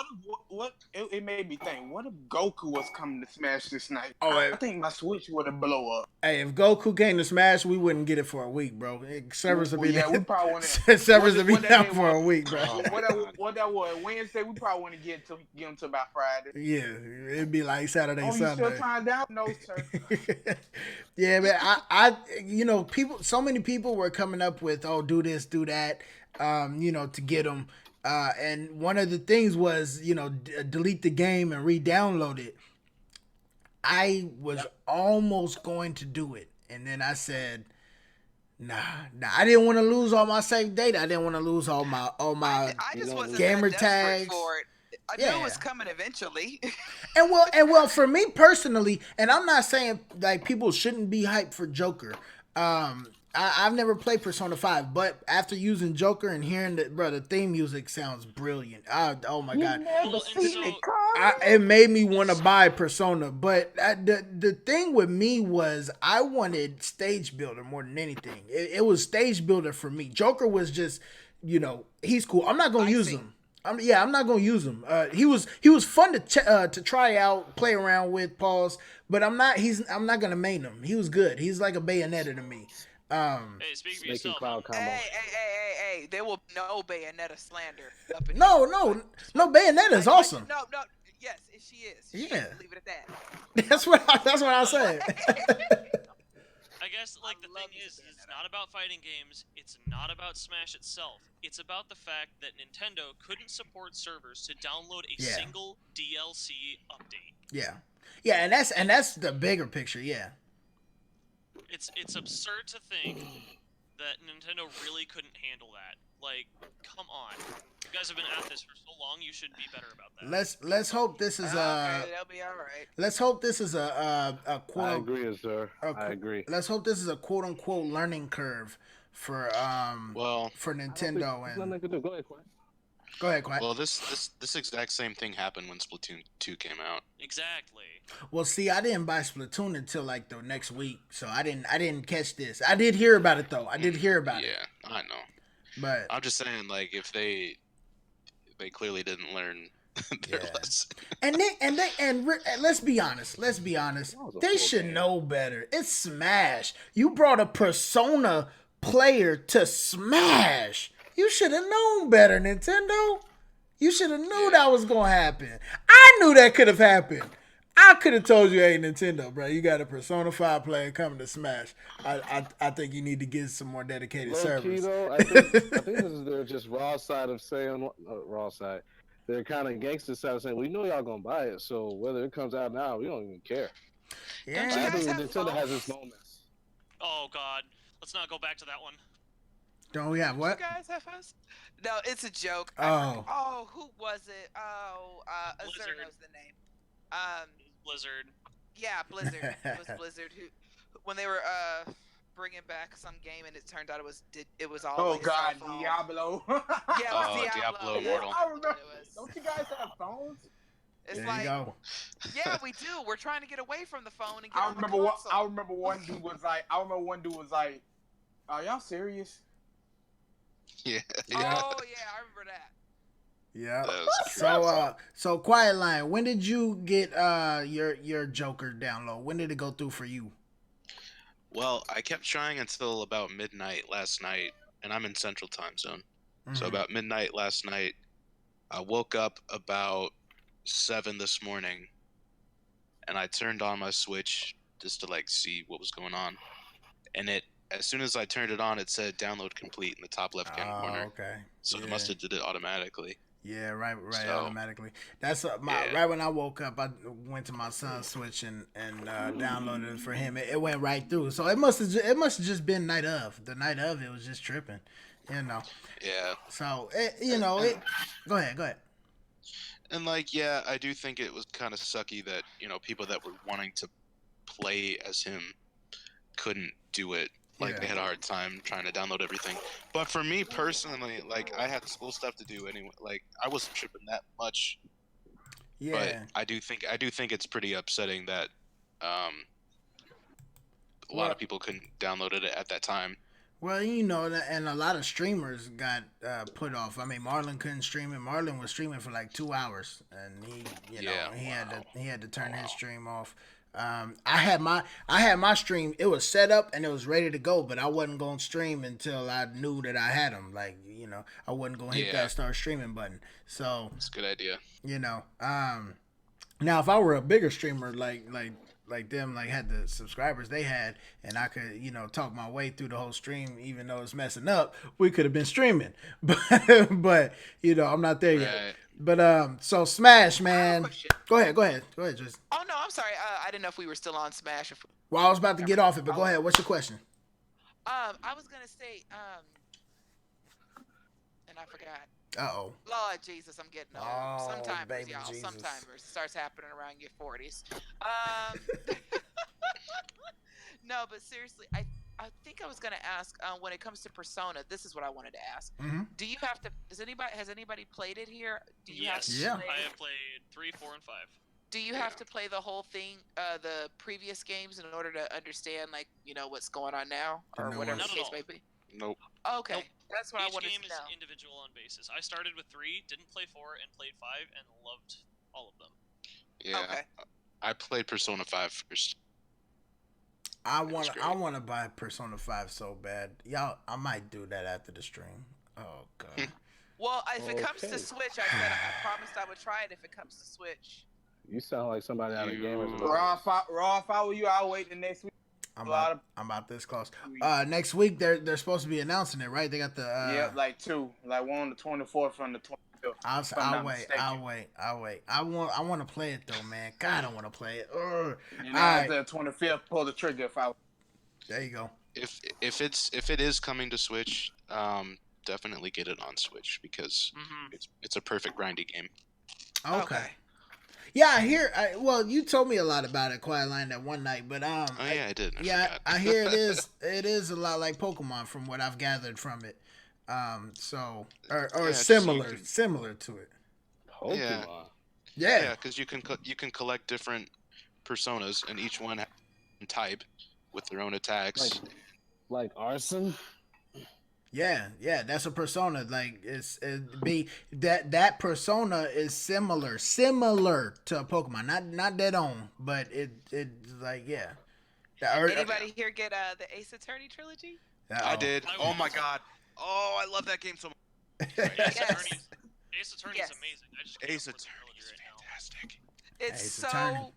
What it made me think. What if Goku was coming to Smash this night? I think my Switch would have blow up. Hey, if Goku came to Smash, we wouldn't get it for a week, bro. Servers would be we probably wouldn't. Servers would be down for a week, bro. What that was Wednesday? We probably wouldn't get them to about Friday. Yeah, it'd be like Saturday, Sunday. You still trying down? No, sir. Yeah, man. I so many people were coming up with, do this, do that, to get them. And one of the things was, delete the game and re-download it. I was almost going to do it. And then I said, nah. I didn't want to lose all my saved data. I didn't want to lose all my I just wasn't gamer that tags for it. I knew it was coming eventually. and well, for me personally, and I'm not saying like people shouldn't be hyped for Joker. I've never played Persona 5, but after using Joker and hearing the theme music sounds brilliant. Oh my god, it made me want to buy Persona. But the thing with me was I wanted stage builder more than anything. It was stage builder for me. Joker was just, he's cool. I'm not gonna use him. I'm not gonna use him. He was fun to try out, play around with, but I'm not gonna main him. He was good. He's like a Bayonetta to me. Hey, speak for yourself. Hey, there will be no Bayonetta slander. No, Bayonetta is awesome. No, yes, she is. Yeah. Leave it at that. That's what I said. I guess, the thing is, it's not about fighting games, it's not about Smash itself, it's about the fact that Nintendo couldn't support servers to download a single DLC update. Yeah, and that's the bigger picture, yeah. It's absurd to think that Nintendo really couldn't handle that. Like, come on. You guys have been at this for so long, you should be better about that. Let's hope this is okay, that'll be all right. Let's hope this is a quote. I agree, sir. I agree. Let's hope this is a quote unquote learning curve for Nintendo and. Nothing I could do. Go ahead, Quinn. Go ahead, Quiet. Well, this exact same thing happened when Splatoon 2 came out. Exactly. Well, see, I didn't buy Splatoon until the next week, so I didn't catch this. I did hear about it though. I did hear about it. Yeah, I know. But I'm just saying, if they clearly didn't learn their lesson. And let's be honest. They should know better. It's Smash. You brought a Persona player to Smash. You should have known better, Nintendo. You should have knew that was gonna happen. I knew that could have happened. I could have told you, hey, Nintendo, bro, you got a Persona 5 player coming to Smash. I think you need to get some more dedicated servers. Though, I think this is their just raw side of saying, raw side. They're kind of gangster side of saying, we know y'all gonna buy it, so whether it comes out now, we don't even care. Yeah. I think Nintendo has its moments. Oh God, let's not go back to that one. Don't we have Did what? you guys have us? No, it's a joke. Oh. Who was it? Azur Blizzard. knows the name. Um, Blizzard. yeah, Blizzard. It was Blizzard who, when they were bringing back some game, and it turned out it was all Oh like God, cell phone. Diablo. Yeah, it was Oh, Diablo. Diablo Yeah, Immortal. I remember. it was. Don't you guys have phones? It's There like, you go. yeah, we do. We're trying to get away from the phone and get I on the remember what. console. I remember one dude was like, "Are y'all serious?" Yeah. Oh yeah, I remember that. Yeah. That was So Quiet Line, when did you get your Joker download? When did it go through for you? Well, I kept trying until about midnight last night, and I'm in Central Time Zone. So Mhm. about midnight last night, I woke up about 7 this morning, and I turned on my Switch just to like see what was going on. And as soon as I turned it on, it said download complete in the top left-hand Oh, corner. okay. So it must have did it automatically. Yeah, right, So- automatically. That's Yeah. right when I woke up. I went to my son's Switch and downloaded it for him. It went right through. So it must have just been night of. The night of it was just tripping, you know. Yeah. So Go ahead. And like, yeah, I do think it was kind of sucky that people that were wanting to play as him couldn't do it. Like Yeah. they had a hard time trying to download everything. But for me personally, like I had school stuff to do anyway. Like I wasn't tripping that much. Yeah. But I do think it's pretty upsetting that a lot of people couldn't download it at that time. Well, and a lot of streamers got put off. I mean, Marlon couldn't stream it. Marlon was streaming for like 2 hours, and he had to turn his stream off. I had my stream. It was set up and it was ready to go, but I wasn't gonna stream until I knew that I had them. Like I wasn't gonna hit that start streaming button. So It's a good idea. Now if I were a bigger streamer like them, like had the subscribers they had, and I could talk my way through the whole stream, even though it's messing up, we could have been streaming. But I'm not there yet. Right. But so Smash, man. Question. Go ahead, Tristan. Oh no, I'm sorry. I didn't know if we were still on Smash. Well, I was about to get off it, but go ahead. What's your question? I was gonna say and I forgot. Uh-oh. Lord Jesus, I'm getting old. Oh, Sometimers, baby y'all. Jesus. Sometimers. Starts happening around your 40s. No, but seriously, I think I was gonna ask when it comes to Persona. This is what I wanted to ask. Mhm. Do you have to? Has anybody played it here? Do you Yes. Yeah. Have to I play, have played 3, 4, and 5. Do you have to play the whole thing, the previous games, in order to understand, like, what's going on now, or No, whatever the not at case all. may be? Nope. Okay, Nope. that's what I Each wanted game to is know. individual on basis. I started with 3, didn't play 4, and played 5, and loved all of them. Yeah. Okay. I played Persona 5 first. I was want great. to buy Persona 5 so bad. Y'all, I might do that after the stream. Oh god. Well, if it comes Okay. to Switch, I promised I would try it if it comes to Switch. You sound like somebody out of You- gamers. Raw, if I were you, I'll wait the next week. I'm A lot about this close. Next week they're supposed to be announcing it, right? They got the Yeah, like two, like one on the 24th and the 25th. I'll if I'm not wait. mistaken. I'll wait. I want to play it though, man. God, I want to play it. Ugh. You know, Alright. the 25th, pull the trigger if I. There you go. If it is coming to Switch, definitely get it on Switch because Mm-hmm. it's a perfect grindy game. Okay. Yeah, I hear. Well, you told me a lot about it, Quiet Line, that one night, but Oh yeah, I did. yeah, forgot. I hear it is. It is a lot like Pokemon, from what I've gathered from it. So or Yeah, just similar, you can- similar to it. Pokemon. Yeah. Yeah. Yeah, because you can collect different personas, and each one has a type with their own attacks. Like arson. Yeah, that's a persona. Like that persona is similar to a Pokemon. Not dead on, but it like yeah. Anybody here get the Ace Attorney trilogy? I did. I Oh would- my god. Oh, I love that game so much. Ace Yes. Attorney Yes. is amazing. I just can't Ace afford the Attorney trilogy is right now. fantastic. It's Ace so Attorney.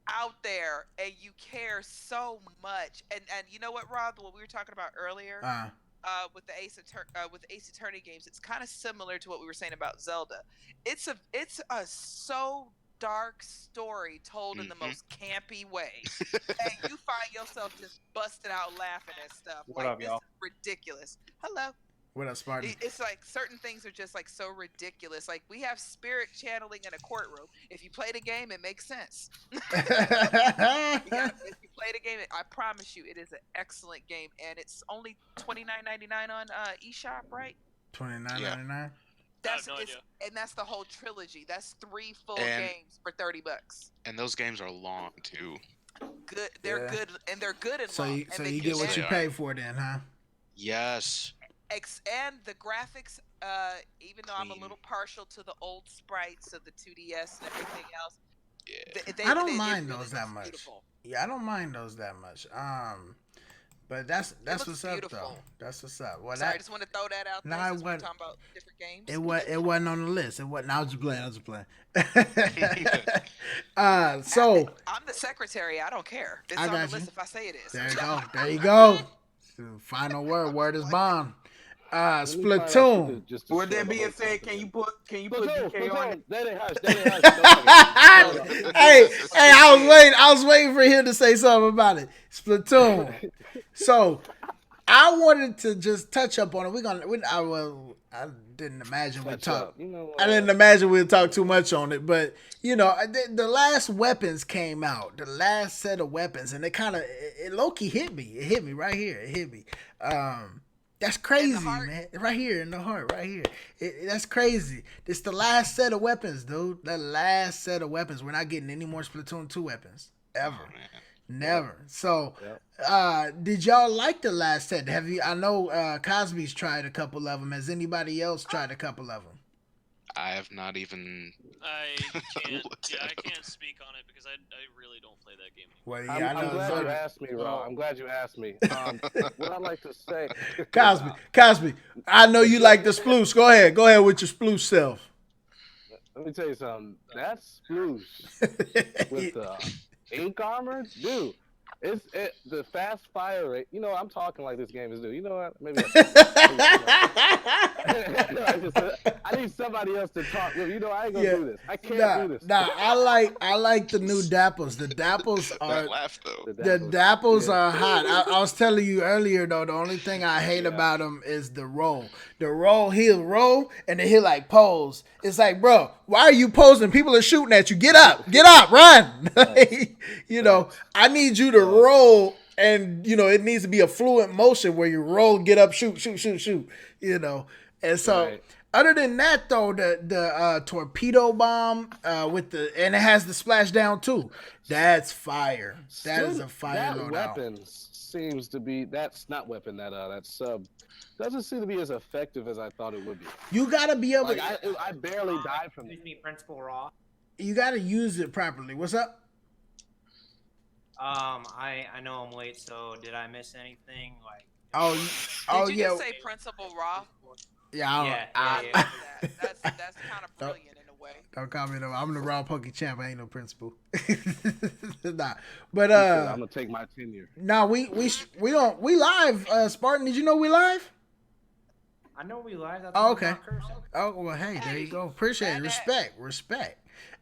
out there, and you care so much. And you know what, Rob? What we were talking about earlier, with the Ace Attorney games, it's kind of similar to what we were saying about Zelda. It's a so dark story told in the most campy way. And you find yourself just busting out laughing at stuff. What up, this y'all? is ridiculous. Hello. What up, Spartan? It's like certain things are just like so ridiculous. Like we have spirit channeling in a courtroom. If you play the game, it makes sense. If you play the game, I promise you, it is an excellent game, and it's only $29.99 on eShop, right? $29.99. have no idea. And that's the whole trilogy. That's 3 full And- games for $30. And those games are long too. Good, they're Yeah. good, and they're good and So long. you, and so they you can get what Yes, you they pay are. for then, huh? Yes. And the graphics, even though I'm a Clean. little partial to the old sprites of the 2DS and everything else, Yeah. I don't it mind really those that looks much. beautiful. Yeah, I don't mind those that much. But that's looks what's up beautiful. though. That's what's up. Well, Sorry, I that just want to throw that out there Nah, since we're what- talking about different games. it wasn't on the list. It wasn't. I was just playing. So I'm the secretary. I don't care. It's I on the got list you. if I say it is. there you go. There you go. Final word. Word is bond. Let me find out Splatoon. you could just With destroy that the being whole said, can you put DK on it? That ain't hush. That ain't hush. Hey, I was waiting for him to say something about it. Splatoon. So I wanted to just touch up on it. I didn't imagine we'd talk. You know, I didn't imagine we'd talk too much on it, but you know, the last weapons came out, the last set of weapons, and it low-key hit me. It hit me right here. It hit me. That's crazy, man. Right here in the heart, right here. That's crazy. It's the last set of weapons, dude. The last set of weapons. We're not getting any more Splatoon 2 weapons ever. Oh, man. Never. So, Yep. did y'all like the last set? Have you? I know Cosby's tried a couple of them. Has anybody else tried a couple of them? I have not even. I can't. Looked Yeah, I at 'em. can't speak on it because I really don't play that game. Well, I'm yeah, I know. glad you asked me, Rob. I'm glad you asked me. What I like to say, Cosby, I know you like the sploosh. Go ahead with your sploosh self. Let me tell you something. That sploosh with the ink armor, dude. The fast fire rate. You know, I'm talking like this game is new. You know what? Maybe I need somebody else to talk with. You know, I ain't gonna do this. I can't do this. I like the new dapples. The dapples are That laugh though. the dapples are hot. I was telling you earlier though, the only thing I hate about them is the roll. The roll, he'll roll and then he'll like pose. It's like, bro, why are you posing? People are shooting at you. Get up, run. You know, I need you to roll, and you know it needs to be a fluent motion where you roll, get up, shoot. You know, and so. Right. Other than that, though, the torpedo bomb and it has the splashdown too. That's fire. That is a fire That loadout. weapon seems to be. That's not weapon. That sub doesn't seem to be as effective as I thought it would be. You gotta be able. Like I barely died from it. Excuse me, Principal Raw. You gotta use it properly. What's up? I know I'm late, so did I miss anything? Like, Did you just say Principal Raw? Yeah. Yeah. That's kind of brilliant in a way. Don't call me no. I'm the raw pokey champ. I ain't no principal. Nah, but I'm gonna take my tenure. nah, we live. Spartan, did you know we live? I know we live. That's Oh, why I'm okay. not cursing. Oh well, hey, there you go. Appreciate it. Bad. Respect.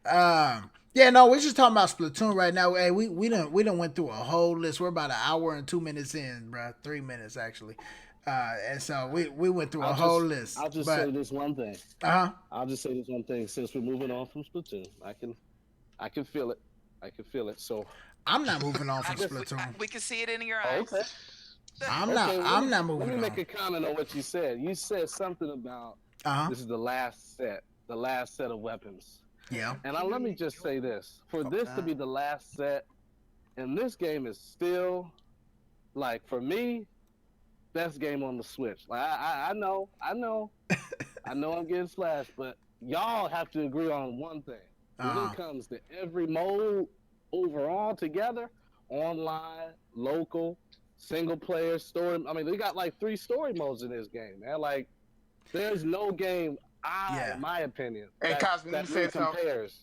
Yeah, no, we're just talking about Splatoon right now. Hey, we done went through a whole list. We're about an hour and 2 minutes in, bro. 3 minutes actually. And so we went through a whole list. I'll just say this one thing. I'll just say this one thing. Since we're moving on from Splatoon, I can feel it. I can feel it. So I'm not moving on from Splatoon. We can see it in your eyes. okay. I'm Okay, not moving Let me on. make a comment on what you said. You said something about this is the last set of weapons. Yeah. And let me just say this: for this to be the last set, and this game is still, like, for me, best game on the Switch. Like I know I'm getting slashed, but y'all have to agree on one thing. When it comes to every mode overall together, online, local, single player, story. I mean, they got like 3 story modes in this game, man. Like, there's no game, in my opinion, Hey, Cosby, let that me say really something. compares.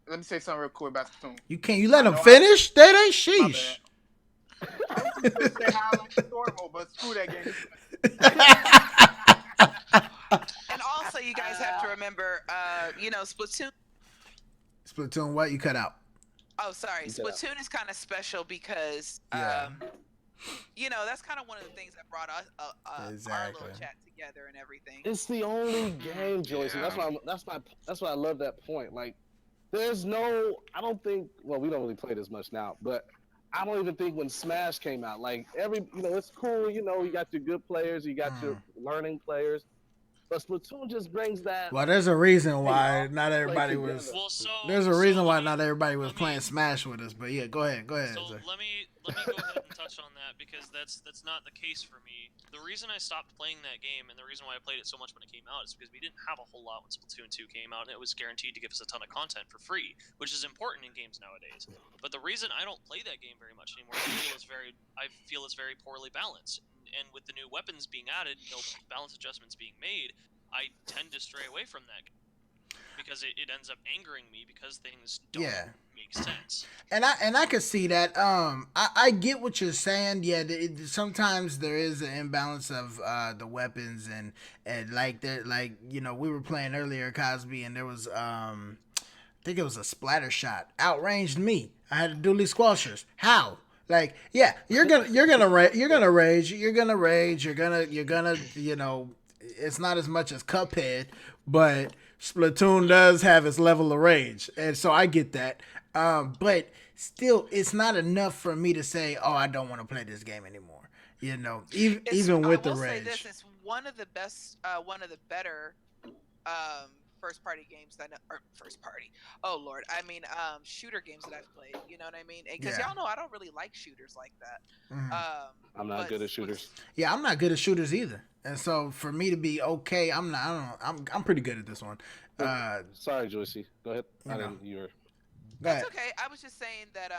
Let me say something real quick about Splatoon. You let them finish? That ain't sheesh. I was just gonna say how I like the story mode, but screw that game. And also, you guys have to remember, Splatoon. Splatoon, what you cut out? Oh, sorry. You cut out. Splatoon is kind of special because, Yeah. that's kind of one of the things that brought us our Exactly. little chat together and everything. It's the only game, Joyce. And Yeah. that's why I love that point. Like, there's no. I don't think. Well, we don't really play this much now, but I don't even think when Smash came out, like it's cool. You got your good players, you got your learning players, but Splatoon just brings that. Well, there's a reason why y'all, not everybody together. was. Well, so There's a reason so why let me- not everybody was let me- playing Smash with us. But yeah, go ahead. So Sir. let me go ahead and touch on that because that's not the case for me. The reason I stopped playing that game and the reason why I played it so much when it came out is because we didn't have a whole lot when Splatoon 2 came out, and it was guaranteed to give us a ton of content for free, which is important in games nowadays. But the reason I don't play that game very much anymore is I feel it's very poorly balanced. And with the new weapons being added, balance adjustments being made, I tend to stray away from that because it ends up angering me because things don't make sense. And I could see that. I get what you're saying. Yeah, sometimes there is an imbalance of the weapons and like we were playing earlier Cosby, and there was I think it was a splatter shot outranged me. I had to dually squashers. How? Like, yeah, you're gonna rage. It's not as much as Cuphead, but Splatoon does have its level of rage, and so I get that. But still, it's not enough for me to say, "Oh, I don't want to play this game anymore." Even with the rage. I will say this: it's one of the best, one of the better first-party games that first-party. Oh Lord, I mean, shooter games that I've played. You know what I mean? Because y'all know I don't really like shooters like that. Mm-hmm. I'm not good at shooters. Yeah, I'm not good at shooters either. And so for me to be okay, I'm pretty good at this one. Sorry, Joycey. Go ahead. That's okay. I was just saying that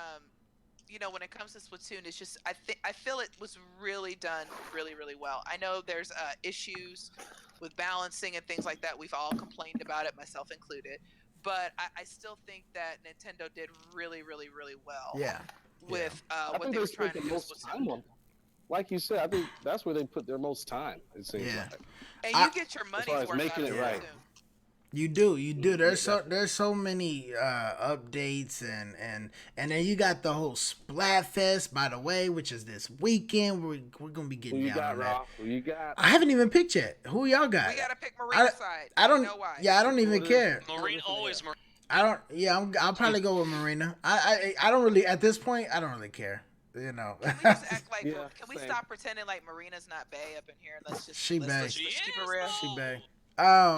when it comes to Splatoon, it's just I feel it was really done really, really well. I know there's issues with balancing and things like that. We've all complained about it, myself included. But I still think that Nintendo did really, really, really well. Yeah. With what they were trying to do with Splatoon. Like you said, I think that's where they put their most time. It seems like. And you get your money's worth making it right. You do. There's so many updates and then you got the whole Splatfest, by the way, which is this weekend. We're gonna be getting down on that. Who you got? I haven't even picked yet. Who y'all got? We gotta pick Marina's side. I don't know why. Yeah, I don't even care. Marina always. I don't. Yeah, I'll probably go with Marina. I don't really at this point. I don't really care. Can we just act like? Can we stop pretending like Marina's not bae up in here? Let's just keep it real. She bae.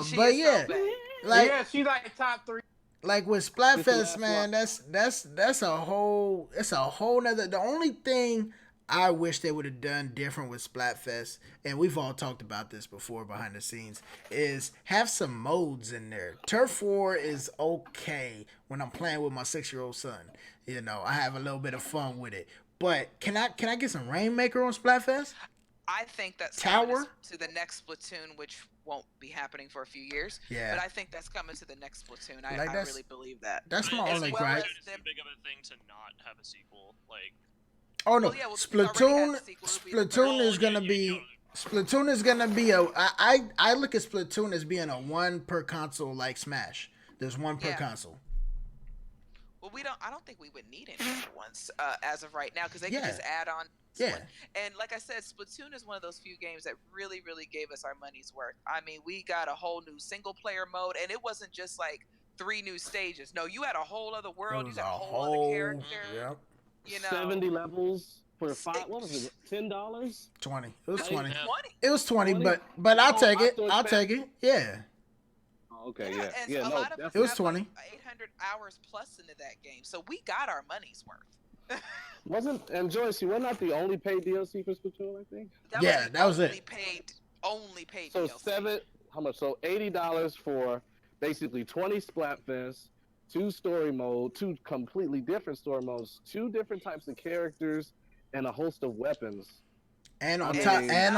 She but is yeah, so like she's like top 3. Like with Splatfest, man, that's a whole nother. The only thing I wish they would have done different with Splatfest, and we've all talked about this before behind the scenes, is have some modes in there. Turf War is okay when I'm playing with my 6-year-old son. I have a little bit of fun with it. But can I get some Rainmaker on Splatfest? I think that's Tower to the next Splatoon, which won't be happening for a few years. Yeah. But I think that's coming to the next Splatoon. I really believe that. That's my only gripe. It's too big of a thing to not have a sequel. Like. Oh no, well, yeah, Splatoon is gonna be. Splatoon is gonna be I look at Splatoon as being a one per console like Smash. There's one per console. Well, I don't think we would need any other ones as of right now because they can just add on. Yeah. And like I said, Splatoon is one of those few games that really, really gave us our money's worth. I mean, we got a whole new single player mode, and it wasn't just like 3 new stages. No, you had a whole other world. You got a whole other character. Yep. 70 levels for what was it? $10? 20. It was 20. 20. It was 20, but I'll take it. I'll take it. Yeah. Okay, yeah. A lot of us it was have 20. Like 800 hours plus into that game, so we got our money's worth. And Joyce, you were not the only paid DLC for Splatoon, I think. That was it. Only paid. So DLC. how much? So $80 for basically 20 Splatfests, 2 story mode, 2 completely different story modes, 2 different types of characters, and a host of weapons. And on top of that,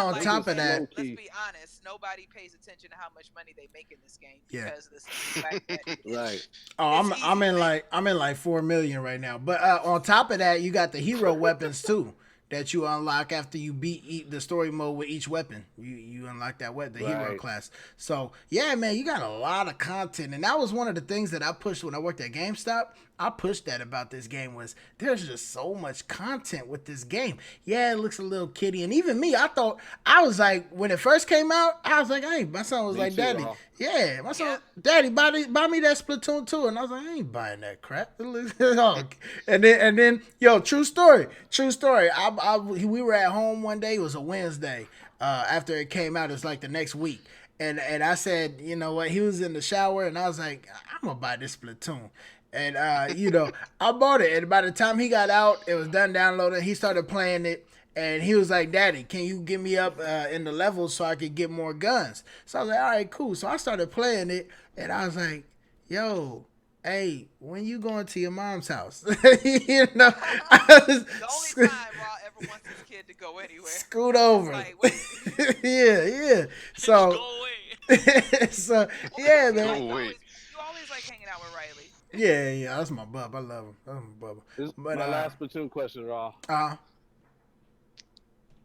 let's be honest, nobody pays attention to how much money they make in this game because of this fact that right. Oh, I'm in like $4 million right now. But on top of that, you got the hero weapons too. that you unlock after you beat the story mode with each weapon. You unlock that the hero Right. class. So yeah, man, you got a lot of content, and that was one of the things that I pushed when I worked at GameStop. I pushed that about this game was there's just so much content with this game. Yeah, it looks a little kiddie, and even me, I was like when it first came out, I was like, hey, my son was Me like, too, Daddy, Raw. yeah, my son, Daddy, buy me that Splatoon 2, and I was like, I ain't buying that crap. And then, yo, true story. We were at home one day. It was a Wednesday. After it came out, it's like the next week. And I said, you know what? He was in the shower, and I was like, I'm gonna buy this Splatoon. And I bought it. And by the time he got out, it was done downloading. He started playing it, and he was like, Daddy, can you get me up in the levels so I could get more guns? So I was like, all right, cool. So I started playing it, and I was like, yo, hey, when you going to your mom's house? You know, The only time Raw ever wants his kid to go anywhere. Scoot over. Like, wait. Yeah. Just So, go away. so yeah, You man. Go away. always like hanging out with Riley. Yeah, that's my bub. I love him. That's my bub. This is But, my last Splatoon question, Raw.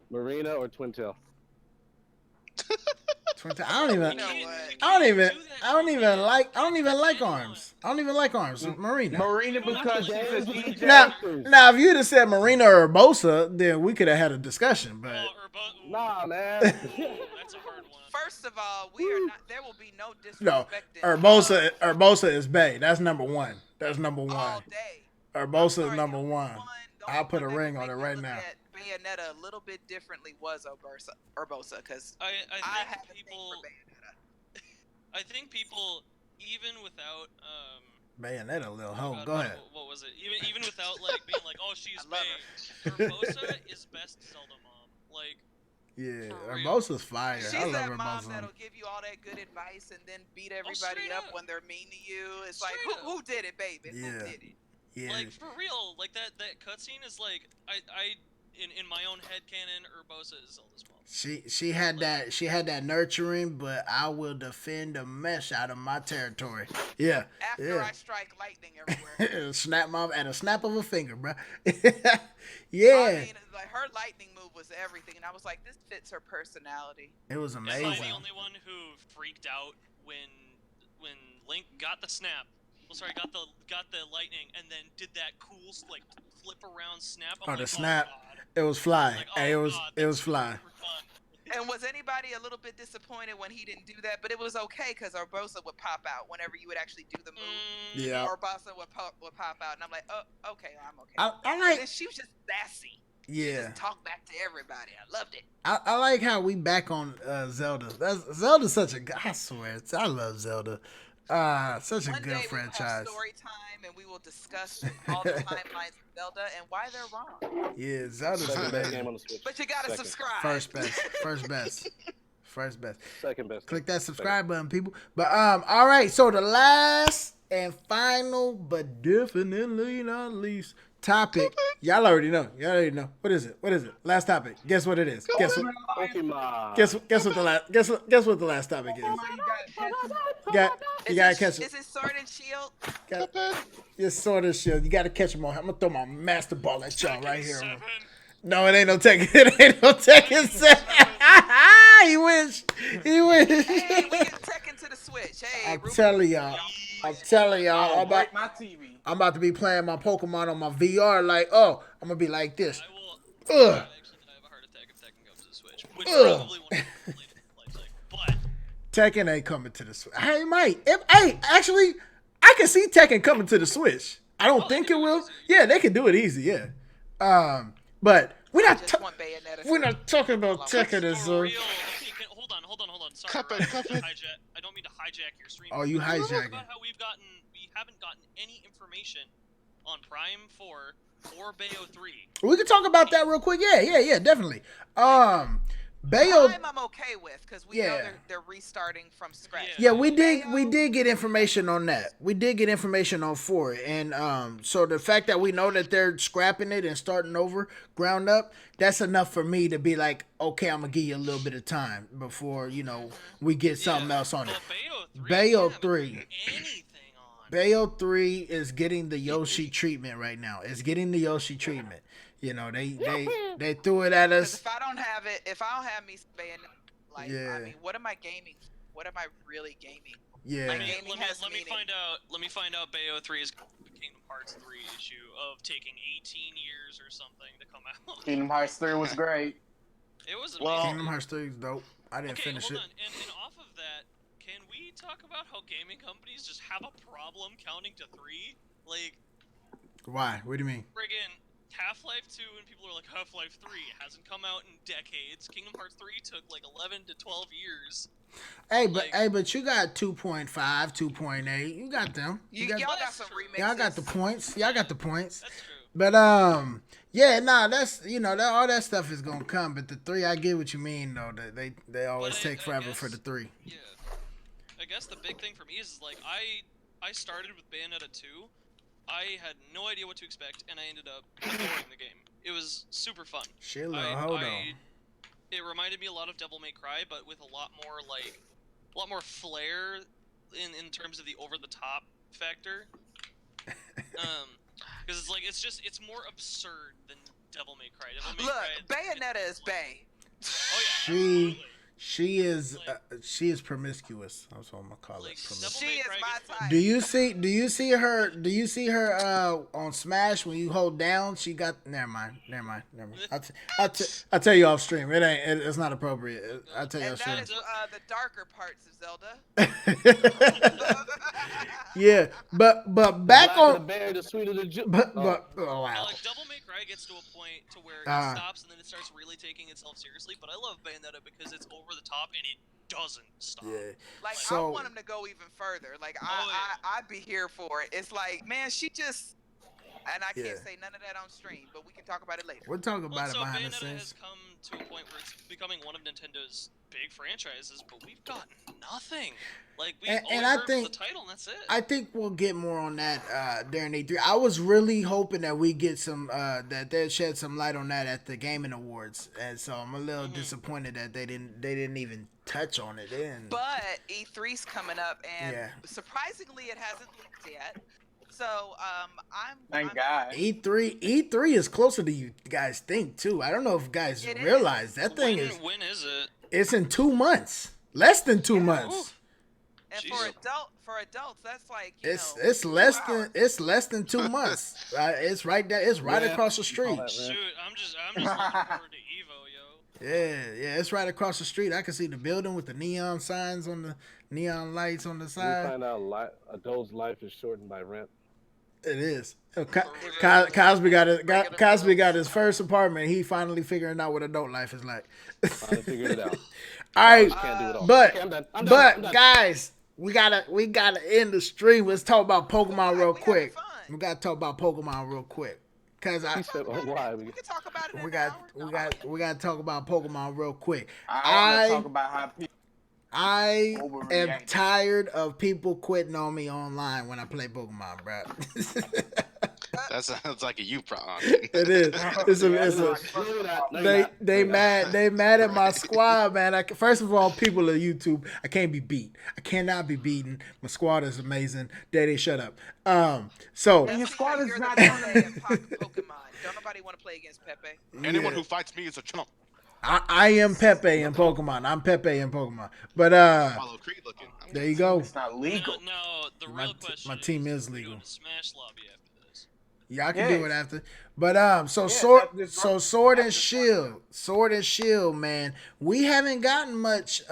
Marina or Twin Tail? I don't even. You know what? I don't even like arms. I don't even like arms. Marina. Marina because she's a DJ. Now, if you'd have said Marina or Bosa, then we could have had a discussion. But Nah, man. That's a hard one. First of all, we are not. There will be no no, disrespecting. Urbosa is Bay. That's number one. That's number all one. day. Urbosa Sorry, is number the only one. the I'll only put a one that ring could on it make me right look now. at Bayonetta a little bit differently was Urbosa, because I I think have a thing people. for Bayonetta. I think people, even without Bayonetta, little hoe. God, Go ahead. What was it? Even without like being like, oh, she's I love Bay. Urbosa is best Zelda mom. Like, Yeah, For real. Urbosa's fire. She's I love that mom Urbosa. that'll give you all that good advice and then beat everybody straight up up. when they're mean to you. It's like, Straight who did it, baby? Yeah. Who did it? Yeah, like for real. Like that cutscene is like, in my own head canon, Urbosa is Zelda's mom. she had that nurturing, but I will defend the mess out of my territory. Yeah, After yeah. I strike lightning everywhere. At a snap of a finger, bro. I Yeah, mean, like her lightning move was everything, and I was like, this fits her personality. it was Am I amazing. the only one who freaked out when Link got the snap? Well, sorry, got the lightning, and then did that cool like flip around snap. I'm Oh, the like, snap. God. It was fly. Like, Hey, oh, it was God, it was that's fly. super fun. And was anybody a little bit disappointed when he didn't do that? But it was okay because Urbosa would pop out whenever you would actually do the move. Yeah. Urbosa would pop out, and I'm like, oh, okay, I'm okay. I And like. then she was just sassy. Yeah. Just talk back to everybody. I loved it. I like how we back on Zelda. Zelda's such a. I swear, I love Zelda. Such a One good day we will franchise. have story time, and we will discuss all the timelines of Zelda and why they're wrong. Yeah, Zelda's Second the best best. game on the Switch. But you gotta Second. subscribe. First best. Second best. Click that subscribe button, people. But all right. So the last and final, but definitely not least topic. Y'all already know. What is it? Last topic. Guess what it is? Pokemon. Guess what the last topic is? You gotta catch it. Is it Sword and Shield? It's sort of shit. You gotta catch them all. I'm gonna throw my master ball at y'all right here. Seven. No, it ain't no Tekken. It ain't no Tekken 7. He wish. Hey, we get Tekken to the Switch. Hey, I'm telling y'all. I'll break my TV. I'm about to be playing my Pokemon on my VR. Like, oh, I'm gonna be like this. I will. Ugh. I actually die of a heart attack if Tekken comes to the Switch, which is probably one of the related life cycle. But Tekken ain't coming to the Switch. Hey, might. Hey, actually, I can see Tekken coming to the Switch. I don't think it will. Yeah, they can do it easy. Yeah. But we're I not. just want Bayonetta. We're not talking about Tekken as for well. real. Okay, hold on. Sorry, Cuphead, Ryan, Cuphead. I don't mean to hijack your stream. Oh, you But let's talk hijacking. about how we haven't gotten any information on Prime 4 or Bayo 3. We can talk about that real quick. Yeah, definitely. Bayo. Prime I'm okay with because we know Yeah. they're restarting from scratch. Yeah, we did get information on that. We did get information on 4, and so the fact that we know that they're scrapping it and starting over, ground up, that's enough for me to be like, okay, I'm gonna give you a little bit of time before we get something else on it. But Bayo Bayo 3. 3. we haven't heard anything on. Bayo 3 is getting the Yoshi treatment right now. It's getting the Yoshi treatment. You know, they threw it at Because us. if I don't have me some Bayonetta, like, Yeah. I mean, what am I gaming? What am I really gaming? Yeah. Like, Let me, gaming let me, has let me meaning. find out. Let me find out. Bayo 3 is the Kingdom Hearts 3 issue of taking 18 years or something to come out. Kingdom Hearts 3 was great. It was amazing. Well, Kingdom Hearts 3 is dope. I didn't Okay, finish hold it. on. And off of that, can we talk about how gaming companies just have a problem counting to 3? Like, Why? What do you mean? friggin' Half-Life 2, and people are like, Half-Life 3 hasn't come out in decades. Kingdom Hearts 3 took like 11 to 12 years. But you got 2.5, 2.8. You got them. Y'all got some remixes. Y'all got the points. Y'all got the points. That's true. But that's all that stuff is gonna come. But the 3, I get what you mean though. That they always take forever for the 3. Yeah. I guess the big thing for me is like I started with Bayonetta 2. I had no idea what to expect, and I ended up adoring the game. It was super fun. Shit, hold on. It reminded me a lot of Devil May Cry, but with a lot more flair in terms of the over the top factor. Because it's more absurd than Devil May Cry. Look, Bayonetta is Bay. Oh yeah, she is promiscuous. That's what I'm gonna call it. She is my type. Do you see her on Smash when you hold down? She got never mind. I'll tell you off stream. It's not appropriate. I'll tell you off stream. And that is the darker parts of Zelda. Yeah, but back on the bear, the sweeter the juice. but oh wow. Like Devil May Cry gets to a point to where it stops and then it starts really taking itself seriously. But I love Bayonetta because it's over the top and it doesn't stop. Yeah. Like I want him to go even further. Like I'd be here for it. It's like, man, she just. And I can't say none of that on stream, but we can talk about it later. We'll talk about it behind the Bayonetta scenes. has come to a point where it's becoming one of Nintendo's big franchises, but we've gotten nothing. Like we only heard the title, and that's it. I think we'll get more on that during E3. I was really hoping that we get some that they'd shed some light on that at the Gaming Awards, and so I'm a little disappointed that they didn't even touch on it. But E3's coming up, and surprisingly, it hasn't leaked yet. So Thank God. E3 is closer than you guys think too. I don't know if you guys realize that thing is. When is it? It's in 2 months. Less than 2 months. And for adults, that's like it's less than 2 months. It's right there. It's right across the street. Shoot, I'm just looking forward to Evo, yo. Yeah, it's right across the street. I can see the building with the neon signs on the neon lights on the side. We find out adult's life is shortened by rent. It is. Cosby got his first apartment. He finally figuring out what adult life is like. Finally figured it out. All right, can't do it all. but Okay, I'm done. Guys, we gotta end the stream. Let's talk about Pokemon real quick. We gotta talk about Pokemon real quick. Cause we can talk about it. We gotta talk about Pokemon real quick. I talk about how people. I am tired of people quitting on me online when I play Pokemon, bro. That sounds like a you problem. It is. They mad at my squad, man. First of all, people of YouTube, I can't be beat. I cannot be beaten. My squad is amazing. Daddy, shut up. So your squad is not Pokemon. Don't nobody want to play against Pepe. Anyone who fights me is a chump. I am Pepe in Pokemon. I'm Pepe in Pokemon. But Follow Creed looking. there you go. It's not legal. No, the real question. My team is legal. Smash lobby after this. Yeah, I can do it after. But Sword and Shield, man. We haven't gotten much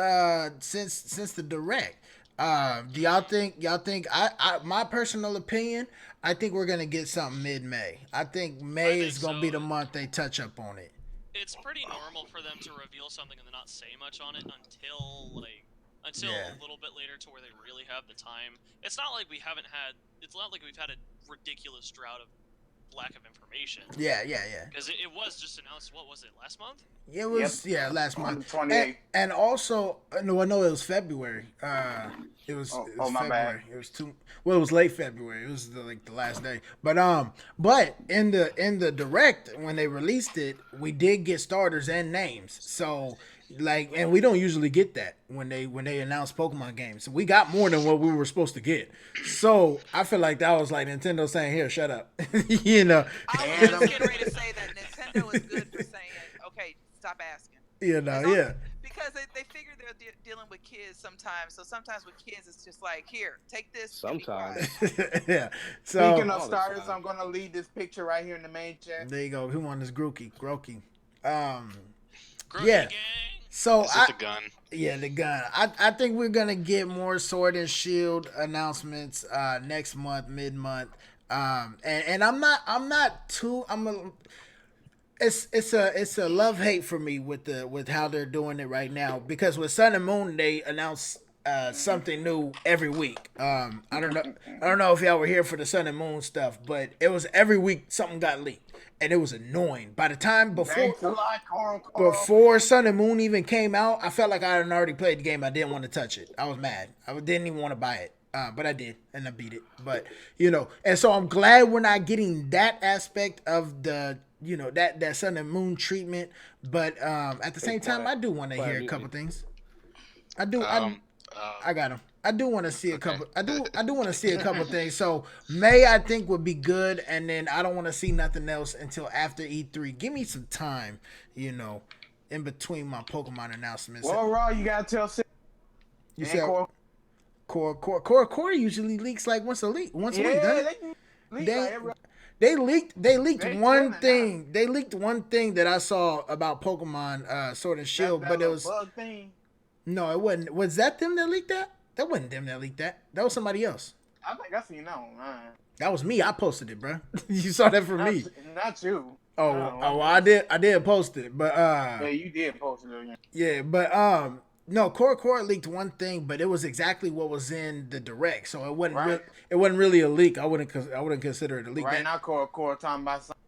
since the direct. Do y'all think I my personal opinion, I think we're gonna get something mid-May. I think May is gonna be the month they touch up on it. It's pretty normal for them to reveal something and then not say much on it until a little bit later, to where they really have the time. It's not like we've had a ridiculous drought of lack of information. Yeah. Because it was just announced. What was it, last month? It was last month. 28th. And also, no, it was February. It was my February. bad. It was it was late February. It was the last day. But in the direct, when they released it, we did get starters and names. So and we don't usually get that when they announce Pokemon games. So we got more than what we were supposed to get. So I feel like that was like Nintendo saying, "Here, shut up." I was just getting ready to say that Nintendo Nintendo is good for saying, okay, stop asking. You know, yeah. Because they figure they're dealing with kids sometimes. So sometimes with kids, it's just like, here, take this. Sometimes. Yeah. So Speaking of all the starters, time. I'm gonna leave this picture right here in the main chat. there you go. Who won this Grookey? Grokey Yeah. gang. So Is it the gun? yeah, the gun. I think we're gonna get more Sword and Shield announcements next month, mid month. And I'm not too it's a love hate for me with how they're doing it right now, because with Sun and Moon they announce something new every week. I don't know if y'all were here for the Sun and Moon stuff, but it was every week something got leaked, and it was annoying. By the time Thanks a lot, Carl. before Sun and Moon even came out, I felt like I had already played the game. I didn't want to touch it. I was mad. I didn't even want to buy it. But I did, and I beat it. But, and so I'm glad we're not getting that aspect of the, that Sun and Moon treatment. But at the same time, I do want to hear a couple things. I do. I got them. I do want to see a couple. I do want to see a couple things. So May, I think, would be good, and then I don't want to see nothing else until after E3. Give me some time, in between my Pokemon announcements. Well, Raw, you gotta tell. You said Core usually leaks like once a week, doesn't it? They leaked one thing. They leaked one thing that I saw about Pokemon Sword and Shield, but it was bug thing. No, it wasn't. Was that them that leaked that? That wasn't them that leaked that. That was somebody else. I think I seen that online. That was me. I posted it, bro. You saw that from me. Not you. I did post it, but yeah, you did post it. Yeah, but no, Core leaked one thing, but it was exactly what was in the direct, so it wasn't it wasn't really a leak. I wouldn't consider it a leak. Right now, Core talking about something.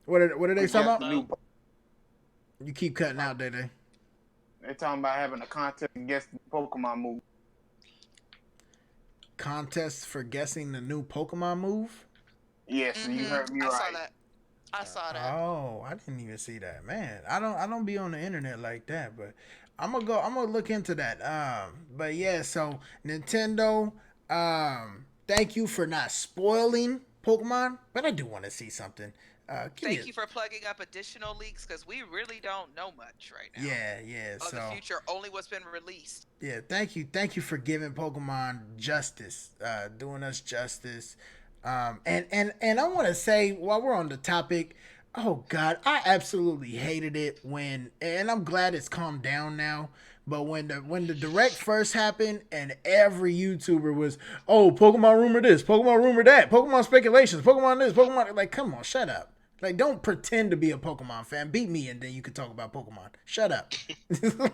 What are they talking about? You keep cutting out, Day. They're talking about having a contest and guess the Pokemon move. Contest for guessing the new Pokemon move? Yes, you heard me right. I saw that. Oh, I didn't even see that. Man, I don't be on the internet like that, but I'm gonna look into that. But yeah, so Nintendo, thank you for not spoiling Pokemon, but I do want to see something. Thank you for plugging up additional leaks, because we really don't know much right now. Yeah. Of the future, only what's been released. Yeah, thank you for giving Pokemon justice, doing us justice. And I want to say, while we're on the topic, oh God, I absolutely hated it and I'm glad it's calmed down now. But when the direct first happened and every YouTuber was, oh, Pokemon rumor this, Pokemon rumor that, Pokemon speculations, Pokemon this, Pokemon, like, come on, shut up. Like, don't pretend to be a Pokemon fan. Beat me, and then you can talk about Pokemon. Shut up.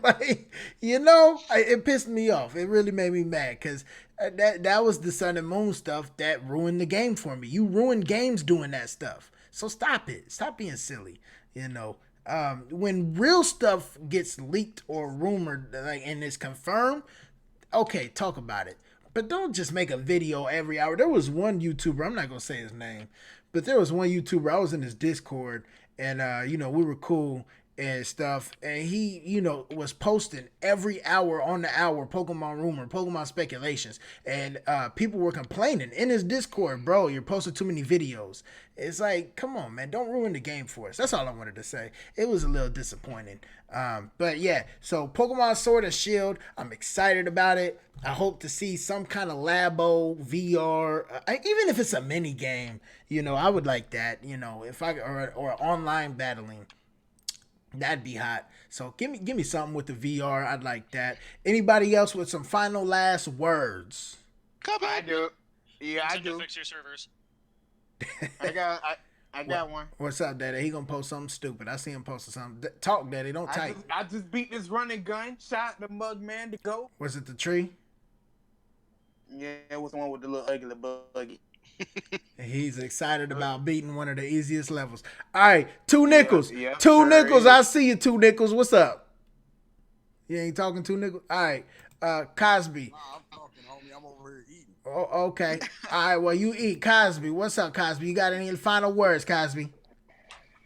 Like, it pissed me off. It really made me mad, because that was the Sun and Moon stuff that ruined the game for me. You ruined games doing that stuff. So stop it. Stop being silly. When real stuff gets leaked or rumored, and it's confirmed, okay, talk about it. But don't just make a video every hour. There was one YouTuber, I'm not going to say his name, but there was one YouTuber, I was in his Discord, and, we were cool and stuff, and he, was posting every hour on the hour Pokemon rumor, Pokemon speculations, and people were complaining in his Discord, bro, you're posting too many videos. It's like, come on, man, don't ruin the game for us. That's all I wanted to say. It was a little disappointing. But yeah, so Pokemon Sword and Shield, I'm excited about it. I hope to see some kind of Labo VR, even if it's a mini game, I would like that, if I or online battling. That'd be hot. So give me something with the VR. I'd like that. Anybody else with some final last words? I do. Yeah, I do. Fix your servers. I got one. What's up, Daddy? He gonna post something stupid. I see him posting something. Talk, Daddy. Don't type. I just beat this running gun. Shot the mug man to go. Was it the tree? Yeah, it was the one with the little ugly buggy. He's excited about beating one of the easiest levels. All right, 2 nickels. Yeah, Two nickels. I see you, 2 nickels. What's up? You ain't talking 2 nickels? All right, Cosby. Nah, I'm talking, homie. I'm over here eating. Oh, okay. All right, well, you eat. Cosby, what's up, Cosby? You got any final words, Cosby?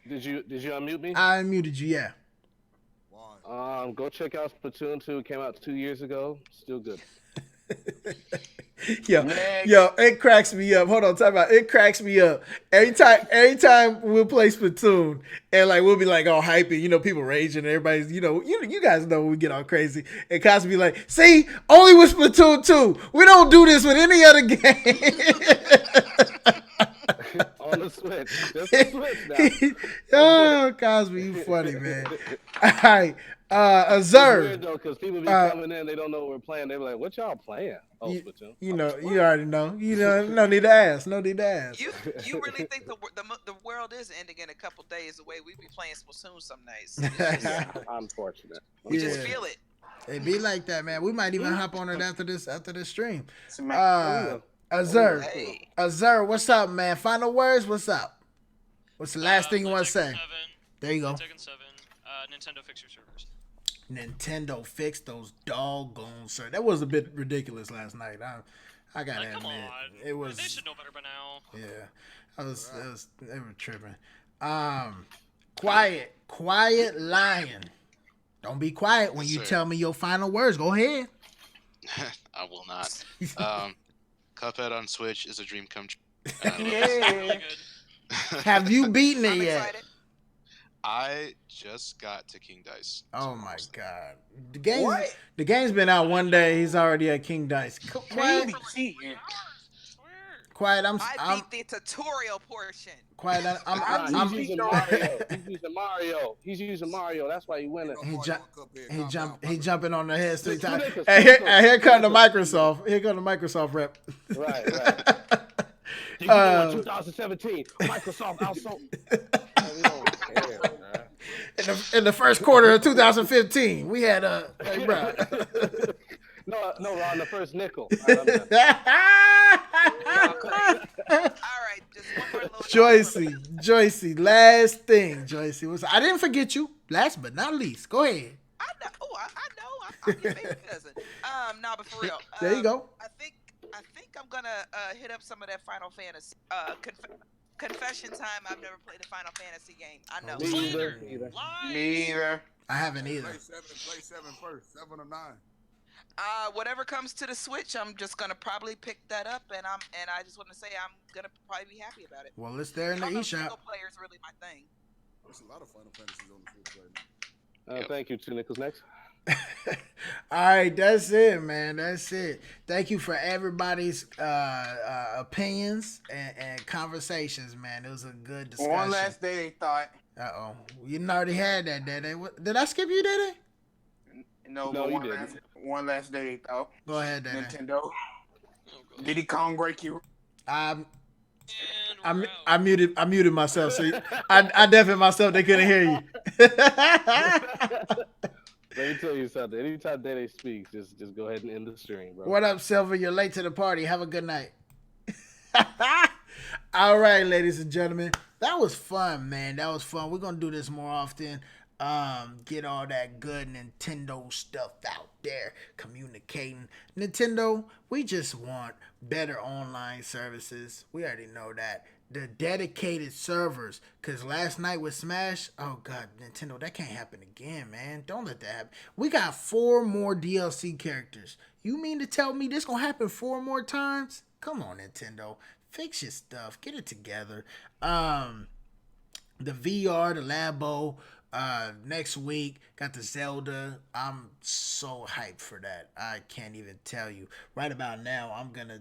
Did you unmute me? I unmuted you, yeah. Go check out Splatoon 2. It came out 2 years ago. Still good. Yo, Next. yo, it cracks me up. Hold on, talk about it cracks me up. Every time we'll play Splatoon and like we'll be like all hyping, people raging, and everybody's, you guys know when we get all crazy. And Cos be like, see, only with Splatoon 2. We don't do this with any other game. On the Switch. Just the Switch now. Oh, Cosby, you funny, man. All right. It's Azur. weird though, because people be coming in, they don't know what we're playing. They be like, "What y'all playing?" Oh, Splatoon. You already know. No need to ask. No need to ask. You really think the world is ending in a couple days? The way we be playing Splatoon some nights. Yeah, unfortunate. We just feel it. It be like that, man. We might even hop on it after this stream. Smack. Azur. Hey. Azur, what's up, man? Final words. What's up? What's the last thing you want to say? 7, There you go. Tekken 7. Nintendo fix your servers. Nintendo fixed those doggone sir. That was a bit ridiculous last night. I gotta admit, Come on. it was. They should know better by now. Yeah, they were tripping. Quiet lion. Don't be quiet when you tell me your final words. Go ahead. I will not. Cuphead on Switch is a dream come true. Really good. Have you beaten it I'm yet? excited. I just got to King Dice. Oh my god. The game's been out one day. He's already at King Dice. Quiet. Quiet. I beat the tutorial portion. Quiet. He's using Mario. He's using Mario. That's why he winning. He jumping on the head 3 times. And here come the Microsoft. Here come the Microsoft rep. Right. Did you know in 2017, Microsoft outsold? In the first quarter of 2015, we had hey, bro. No, on the first nickel. All right, just one more little. Joycey, last thing, Joycey. I didn't forget you. Last but not least, go ahead. I know. I'm your baby cousin. No, but for real. There you go. I think I'm gonna hit up some of that Final Fantasy. Confession time. I've never played a Final Fantasy game. I know. Me either. I haven't either. Play 7 first. 7 or 9. Whatever comes to the Switch, I'm just gonna probably pick that up, and I just want to say I'm gonna probably be happy about it. Well, it's there in the eShop. Single player is really my thing. There's a lot of Final Fantasies on the Switch right now. Thank you, 2 nickels next. All right, that's it, man. That's it. Thank you for everybody's opinions and conversations, man. It was a good discussion. One last day they thought. You already had that, did they? Did I skip you, did I? No, you didn't. One last day they thought. Go ahead, Dad. Nintendo. Diddy Kong break you? I muted myself, so I deafened myself. They couldn't hear you. Let me tell you something. Anytime Daddy speaks, just go ahead and end the stream, bro. What up, Silver? You're late to the party. Have a good night. All right, ladies and gentlemen. That was fun, man. That was fun. We're going to do this more often. Get all that good Nintendo stuff out there. Communicating. Nintendo, we just want better online services. We already know that. The dedicated servers. Because last night with Smash, oh God, Nintendo, that can't happen again, man. Don't let that happen. We got 4 more DLC characters. You mean to tell me this going to happen 4 more times? Come on, Nintendo. Fix your stuff. Get it together. The VR, the Labo, next week got the Zelda. I'm so hyped for that. I can't even tell you. Right about now, I'm gonna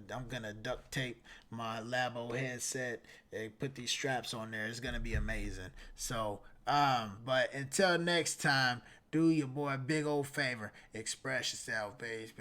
duct tape my Labo headset and put these straps on there. It's gonna be amazing. So, but until next time, do your boy a big old favor. Express yourself. Peace.